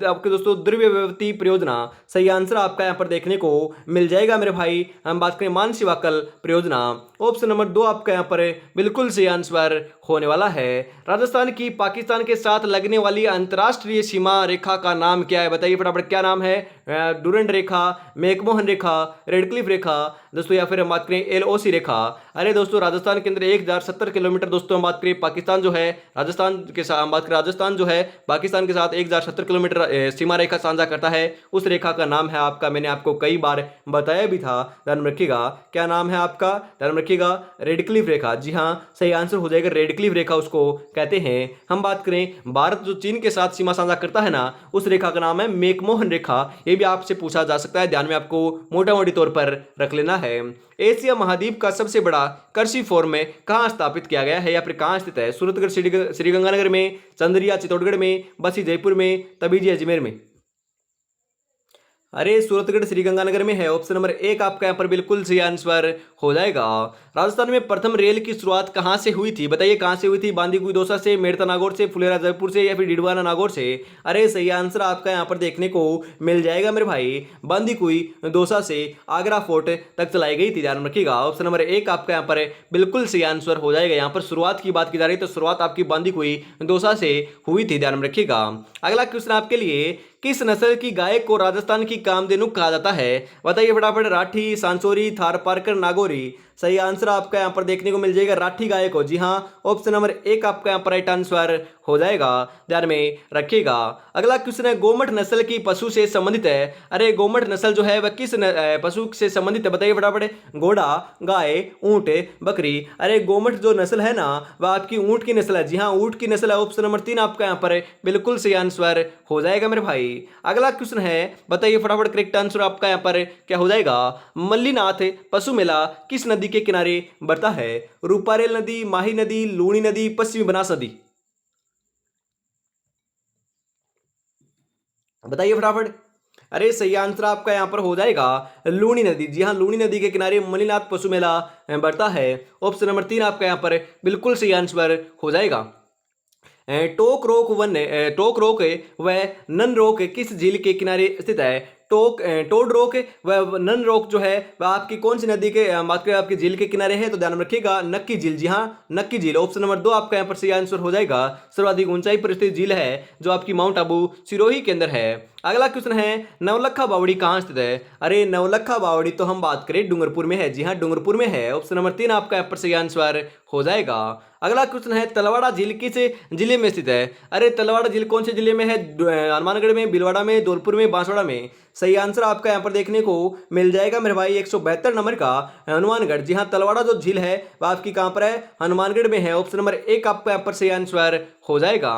आपके दोस्तों द्रव्यवती परियोजना? सही आंसर आपका यहाँ पर देखने को मिल जाएगा मेरे भाई, हम बात करें मानसिवाकल परियोजना। ऑप्शन नंबर 2 आपका यहाँ पर बिल्कुल सही आंसर होने वाला है। राजस्थान की पाकिस्तान के साथ लगने वाली अंतरराष्ट्रीय सीमा रेखा का नाम क्या है? बताइए फटाफट, क्या नाम है? डुरंड रेखा, मैकमोहन रेखा, रेडक्लिफ रेखा दोस्तों, या फिर हम बात करें LOC रेखा? अरे दोस्तों, राजस्थान के अंदर 1070 किलोमीटर दोस्तों हम बात करें पाकिस्तान जो है राजस्थान के साथ, हम बात करें राजस्थान जो है पाकिस्तान के साथ 1070 किलोमीटर सीमा रेखा साझा करता है। उस रेखा का नाम है आपका, मैंने आपको कई बार बताया भी था, ध्यान रखिएगा। क्या नाम है आपका? ध्यान रखिएगा, रेडक्लिफ रेखा। जी हाँ, सही आंसर हो जाएगा, रेडक्लिफ रेखा उसको कहते हैं। हम बात करें भारत जो चीन के साथ सीमा साझा करता है ना, उस रेखा का नाम है मैकमोहन रेखा। ये भी आपसे पूछा जा सकता है, ध्यान में आपको मोटा मोटी तौर पर रख लेना है। एशिया महाद्वीप का सबसे बड़ा कृषि फोरम कहाँ स्थापित किया गया है या फिर कहाँ स्थित है? सूरतगढ़, श्रीगंगानगर में, चंद्रिया चित्तौड़गढ़ में, बसी जयपुर में, तबीजी अजमेर में? अरे सूरतगढ़ श्रीगंगानगर में है। ऑप्शन नंबर एक आपका यहाँ पर बिल्कुल सही आंसर हो जाएगा। राजस्थान में प्रथम रेल की शुरुआत कहाँ से हुई थी? बताइए कहाँ से हुई थी? बांदीकुई दौसा से, मेड़ता नागौर से, फुलेरा जयपुर से या फिर डिडवाना नागौर से? अरे सही आंसर आपका यहाँ पर देखने को मिल जाएगा मेरे भाई, बांदीकुई दौसा से आगरा फोर्ट तक चलाई गई थी, ध्यान रखिएगा। ऑप्शन नंबर एक आपका यहाँ पर बिल्कुल सही आंसर हो जाएगा। यहाँ पर शुरुआत की बात की जा रही है तो शुरुआत आपकी बांदीकुई दौसा से हुई थी, ध्यान रखिएगा। अगला क्वेश्चन आपके लिए, किस नस्ल की गाय को राजस्थान की कामधेनु कहा जाता है? बताइए फटाफट। राठी, सांचोरी, थारपारकर, नागौरी? सही आंसर आपका यहाँ पर देखने को मिल जाएगा राठी गाय को। जी हाँ, ऑप्शन नंबर एक आपका यहाँ पर राइट आंसर हो जाएगा, ध्यान में रखिएगा। अगला क्वेश्चन है, गोमट नस्ल की पशु से संबंधित है। अरे गोमट नस्ल जो है वह किस पशु से संबंधित है? बताइए फटाफट। घोड़ा, गाय, ऊंट, बकरी? अरे गोमट जो नस्ल है ना वह आपकी ऊंट की नस्ल है। जी हाँ, ऊंट की नस्ल है। ऑप्शन नंबर तीन आपका यहाँ पर बिल्कुल सही आंसर हो जाएगा मेरे भाई। अगला क्वेश्चन है, बताइए फटाफट करेक्ट आंसर आपका यहाँ पर क्या हो जाएगा? मल्लीनाथ पशु मेला किस नदी के किनारे बढ़ता है? रूपारेल नदी, माही नदी, लूणी नदी, पश्चिमी बनास नदी? बताइए फटाफट। अरे सही आंसर आपका यहाँ पर हो जाएगा लूणी नदी। जी हाँ, लूणी नदी के किनारे मल्लीनाथ पशु मेला बढ़ता है। ऑप्शन नंबर तीन आपका यहाँ पर बिल्कुल सही आंसर हो जाएगा। टोक रोक व नन रोक किस झील के किनारे स्थित है? टोड रोक व नन रोक जो है वह आपकी कौन सी नदी के बात करें आपकी झील के किनारे है? तो ध्यान में रखिएगा नक्की झील। जी हाँ, नक्की झील। ऑप्शन नंबर दो आपका यहाँ पर सही आंसर हो जाएगा। सर्वाधिक ऊंचाई पर स्थित झील है जो आपकी माउंट आबू सिरोही के अंदर है। अगला क्वेश्चन है, नवलखा बावड़ी कहाँ स्थित है? अरे नवलखा बावड़ी तो हम बात करें डूंगरपुर में है। जी हाँ, डूंगरपुर में है। ऑप्शन नंबर तीन आपका यहाँ पर सही आंसर हो जाएगा। अगला क्वेश्चन है, तलवाड़ा झील किस जिले में स्थित है? अरे तलवाड़ा झील कौन से जिले में है? हनुमानगढ़ में, भीलवाड़ा में, धौलपुर में, बांसवाड़ा में? सही आंसर आपका यहाँ पर देखने को मिल जाएगा मेरे भाई 172 नंबर का हनुमानगढ़। जी हाँ, तलवाड़ा जो झील है वह आपकी कहाँ पर है? हनुमानगढ़ में है। ऑप्शन नंबर एक आपका यहाँ पर सही आंसर हो जाएगा।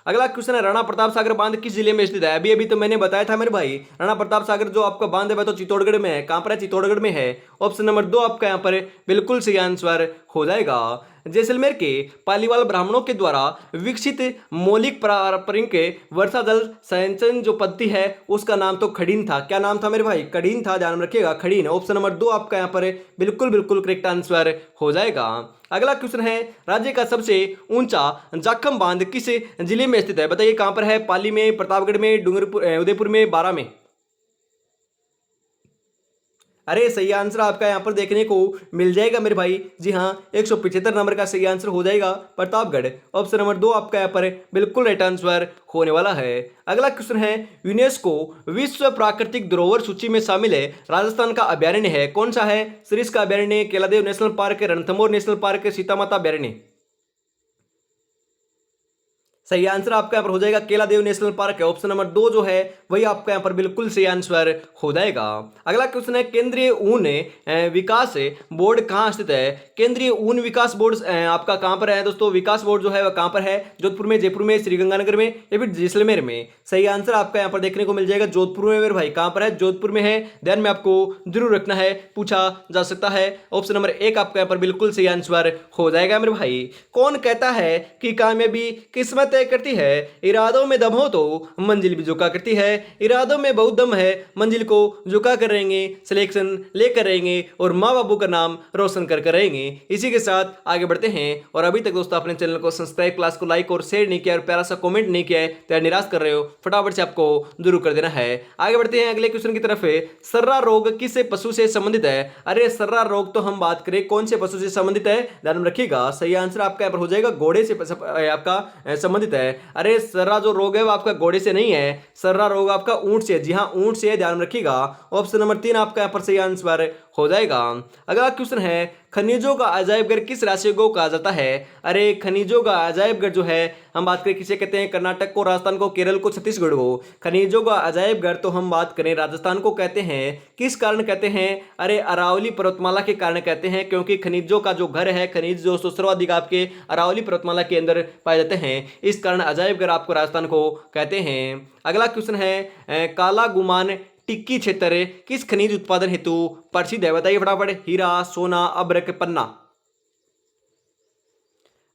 अगला क्वेश्चन है, राणा प्रताप सागर बांध किस जिले में स्थित है? अभी अभी तो मैंने बताया था मेरे भाई, राणा प्रताप सागर जो आपका बांध है वह तो चित्तौड़गढ़ में है। कहाँ पर है? चित्तौड़गढ़ में है। ऑप्शन नंबर दो आपका यहाँ पर बिल्कुल सही आंसर हो जाएगा। जैसलमेर के पालीवाल ब्राह्मणों के द्वारा विकसित मौलिक पारंपरिक वर्षा जल संचयन जो पद्धति है उसका नाम तो खड़ीन था। क्या नाम था मेरे भाई? खड़ीन था, ध्यान रखिएगा, खड़ीन। ऑप्शन नंबर दो आपका यहाँ पर बिल्कुल बिल्कुल करेक्ट आंसर हो जाएगा। अगला क्वेश्चन है, राज्य का सबसे ऊंचा जाखम बांध किस जिले में स्थित है? बताइए कहां पर है? पाली में, प्रतापगढ़ में, डूंगरपुर, उदयपुर में, बारा में? अरे सही आंसर आपका यहाँ पर देखने को मिल जाएगा मेरे भाई। जी हाँ, 175 नंबर का सही आंसर हो जाएगा प्रतापगढ़। ऑप्शन नंबर दो आपका यहाँ पर बिल्कुल राइट आंसर होने वाला है। अगला क्वेश्चन है, यूनेस्को विश्व प्राकृतिक धरोहर सूची में शामिल है राजस्थान का अभ्यारण्य है कौन सा है? सरिस्का अभ्यारण्य, Keoladeo national park, Ranthambore national park, Sita Mata अभ्यारण्य? सही आंसर आपका यहाँ पर हो जाएगा केलादेव नेशनल पार्क है। ऑप्शन नंबर दो जो है वही आपका यहाँ पर बिल्कुल सही आंसर हो जाएगा। अगला क्वेश्चन है, केंद्रीय ऊन विकास बोर्ड कहाँ स्थित है? केंद्रीय ऊन विकास बोर्ड आपका कहाँ पर है दोस्तों? विकास बोर्ड जो है वह कहाँ पर है? जोधपुर में, जयपुर में, श्रीगंगानगर में या फिर जैसलमेर में? सही आंसर आपका यहाँ पर देखने को मिल जाएगा जोधपुर में मेरे भाई। कहाँ पर है? जोधपुर में है। ध्यान में आपको जरूर रखना है, पूछा जा सकता है। ऑप्शन नंबर एक आपका यहाँ पर बिल्कुल सही आंसर हो जाएगा मेरे भाई। कौन कहता है कि कामयाबी किस्मत तय करती है? इरादों में दम हो तो मंजिल भी झुका करती है। इरादों में बहुत दम है, मंजिल को झुका कर रहेंगे, सिलेक्शन लेकर रहेंगे और माँ बाबू का नाम रोशन कर रहेंगे। इसी के साथ आगे बढ़ते हैं। और अभी तक दोस्तों अपने चैनल को सब्सक्राइब, क्लास को लाइक और शेयर नहीं किया और प्यारा सा कमेंट नहीं किया है तो यार निराश कर रहे हो, फटाफट से आपको जरूर कर देना है। आगे बढ़ते हैं अगले क्वेश्चन की तरफ। सर्रा रोग किस पशु से संबंधित है? अरे सर्रा रोग तो हम बात करें कौन से पशु से संबंधित है? ध्यान में रखिएगा, सही आंसर आपका यहाँ पर हो जाएगा घोड़े से आपका संबंधित है। अरे सर्रा जो रोग है वो आपका घोड़े से नहीं है, सर्रा रोग आपका ऊंट से है। जी हाँ, ऊंट से है, ध्यान रखिएगा। ऑप्शन नंबर तीन आपका यहाँ पर सही आंसर हो जाएगा। अगला क्वेश्चन है, खनिजों का अजायबघर किस राज्य को कहा जाता है? अरे खनिजों का अजायबघर जो है हम बात करें किसे कहते हैं? कर्नाटक को, राजस्थान को, केरल को, छत्तीसगढ़ को? खनिजों का अजायबघर तो हम बात करें राजस्थान को कहते हैं। किस कारण कहते हैं? अरे अरावली पर्वतमाला के कारण कहते हैं, क्योंकि खनिजों का जो घर है, खनिज जो सर्वाधिक आपके अरावली पर्वतमाला के अंदर पाए जाते हैं, इस कारण अजायबघर आपको राजस्थान को कहते हैं। अगला क्वेश्चन है, काला गुमान टिक्की क्षेत्र किस खनिज उत्पादन हेतु प्रसिद्ध है? बताइए फटाफट। हीरा, सोना, अब्रक, पन्ना?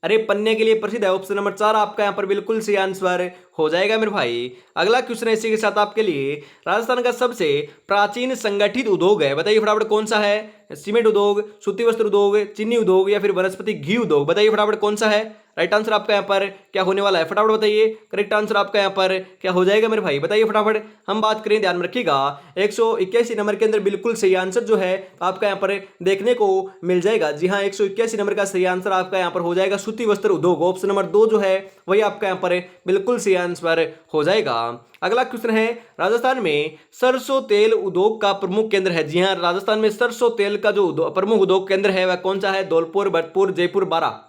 अरे पन्ने के लिए प्रसिद्ध है, ऑप्शन नंबर 4 आपका यहाँ पर बिल्कुल सही आंसर हो जाएगा मेरे भाई। अगला क्वेश्चन है इसी के साथ आपके लिए, राजस्थान का सबसे प्राचीन संगठित उद्योग है, बताइए फटाफट कौन सा है? सीमेंट उद्योग, सूती वस्त्र उद्योग, चीनी उद्योग या फिर वनस्पति घी उद्योग, बताइए फटाफट कौन सा है? राइट आंसर आपका यहाँ पर क्या होने वाला है, फटाफट बताइए। करेक्ट आंसर आपका यहाँ पर क्या हो जाएगा मेरे भाई, बताइए फटाफट। हम बात करें, ध्यान में रखिएगा, 181 नंबर के अंदर बिल्कुल सही आंसर जो है आपका यहाँ पर देखने को मिल जाएगा। जी हाँ, 181 नंबर का सही आंसर आपका यहाँ पर हो जाएगा सूती वस्त्र उद्योग। ऑप्शन नंबर 2 जो है वही आपका यहाँ पर बिल्कुल सही आंसर हो जाएगा। अगला क्वेश्चन है, राजस्थान में सरसों तेल उद्योग का प्रमुख केंद्र है। जी हाँ, राजस्थान में सरसों तेल का जो प्रमुख उद्योग केंद्र है वह कौन सा है? धौलपुर, भरतपुर, जयपुर, बारा।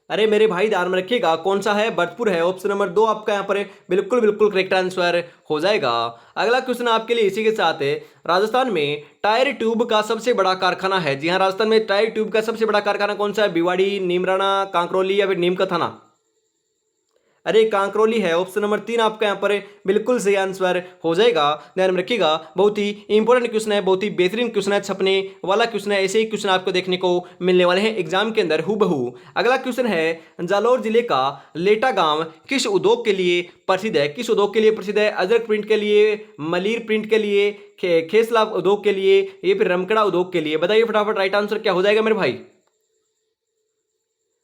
अरे मेरे भाई ध्यान में रखिएगा, कौन सा है? भरतपुर है। ऑप्शन नंबर 2 आपका यहाँ पर बिल्कुल बिल्कुल करेक्ट आंसर हो जाएगा। अगला क्वेश्चन आपके लिए इसी के साथ है, राजस्थान में टायर ट्यूब का सबसे बड़ा कारखाना है। जी हाँ, राजस्थान में टायर ट्यूब का सबसे बड़ा कारखाना कौन सा है? भिवाड़ी, नीमराना, कांकरोली या फिर नीम का थाना? अरे कांकरोली है। ऑप्शन नंबर 3 आपका यहाँ पर बिल्कुल सही आंसर हो जाएगा। ध्यान में रखिएगा, बहुत ही इंपॉर्टेंट क्वेश्चन है, बहुत ही बेहतरीन क्वेश्चन है, छपने वाला क्वेश्चन है। ऐसे ही क्वेश्चन आपको देखने को मिलने वाले हैं एग्जाम के अंदर हूबहू। अगला क्वेश्चन है, जालौर जिले का लेटा गांव किस उद्योग के लिए प्रसिद्ध है? किस उद्योग के लिए प्रसिद्ध है? अजरक प्रिंट के लिए, मलिर प्रिंट के लिए, खेसला उद्योग के लिए या फिर रमकड़ा उद्योग के लिए? बताइए फटाफट, राइट आंसर क्या हो जाएगा मेरे भाई?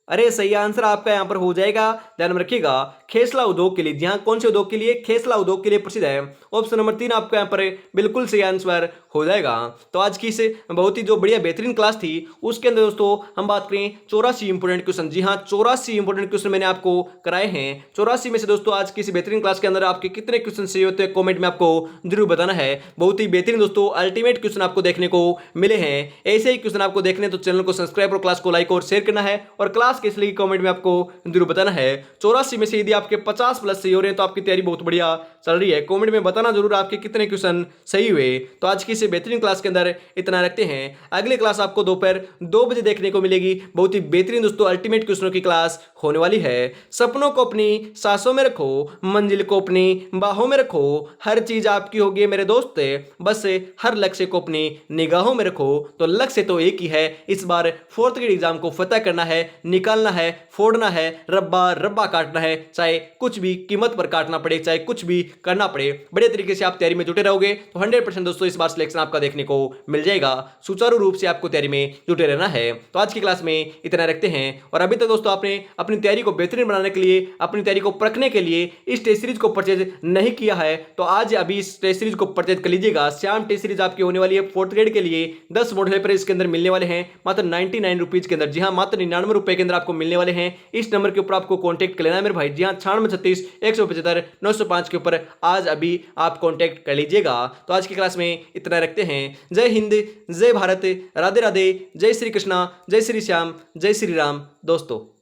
अरे सही आंसर आपका यहां पर हो जाएगा। ध्यान में रखिएगा, खेसला उद्योग के लिए। जी हाँ, कौन से उद्योग के लिए? खेसला उद्योग के लिए प्रसिद्ध है। ऑप्शन नंबर 3 आपका यहां पर बिल्कुल सही आंसर हो जाएगा। तो आज की इस बहुत ही जो बढ़िया बेहतरीन क्लास थी उसके अंदर दोस्तों हम बात करें 84 इंपोर्टेंट क्वेश्चन। जी हाँ, 84 इंपोर्टेंट क्वेश्चन मैंने आपको कराए हैं। 84 में से दोस्तों आज की इस बेहतरीन क्लास के अंदर आपके कितने क्वेश्चन सही होते हैं कॉमेंट में आपको जरूर बताना है। बहुत ही बेहतरीन दोस्तों अल्टीमेट क्वेश्चन आपको देखने को मिले हैं। ऐसे ही क्वेश्चन आपको देखने तो चैनल को सब्सक्राइब और क्लास को लाइक और शेयर करना है और क्लास किस लिए कमेंट में आपको जरूर बताना है। 84 में से यदि आपके 50 प्लस सही हो रहे हैं तो आपकी तैयारी बहुत बढ़िया चल रही है। कमेंट में बताना जरूर आपके कितने क्वेश्चन सही हुए। तो आज की इस बेहतरीन क्लास के अंदर इतना रखते हैं। अगली क्लास आपको दोपहर 2 बजे देखने को मिलेगी। बहुत ही बेहतरीन दोस्तों अल्टीमेट क्वेश्चनों की क्लास होने वाली है। सपनों को अपनी सांसों में रखो, मंजिल को अपनी बाहों में रखो, हर चीज आपकी होगी मेरे दोस्त, बस हर लक्ष्य को अपनी निगाहों में रखो। तो लक्ष्य तो एक ही है, इस बार 4th ग्रेड एग्जाम को फतह करना है, निकालना है, फोड़ना है, रब्बा रब्बा काटना है, चाहे कुछ भी कीमत पर काटना पड़े, चाहे कुछ भी करना पड़े। बड़े तरीके से आप तैयारी में जुटे रहोगे तो 100% दोस्तों इस बार सिलेक्शन आपका देखने को मिल जाएगा। सुचारू रूप से आपको तैयारी में जुटे रहना है। तो आज की क्लास में इतना रखते हैं। और अभी तक दोस्तों आपने अपनी तैयारी को बेहतरीन बनाने के लिए, अपनी तैयारी को परखने के लिए इस टेस्ट सीरीज को परचेज नहीं किया है तो आज अभी इस टेस्ट सीरीज को परचेज कर लीजिएगा। श्याम टेस्ट सीरीज आपकी होने वाली है 4th ग्रेड के लिए। 10 मॉडल पेपर इसके अंदर मिलने वाले हैं मात्र 99 रुपीज के अंदर। जी हाँ, मात्र 99 रुपए के अंदर आपको मिलने वाले हैं। इस नंबर के ऊपर आपको कांटेक्ट कर लेना है मेरे भाई। जी हाँ, 9636 175 905 के ऊपर आज अभी आप कांटेक्ट कर लीजिएगा। तो आज की क्लास में इतना रखते हैं। जय हिंद, जय भारत, राधे राधे, जय श्री कृष्णा, जय श्री श्याम, जय श्री राम दोस्तों।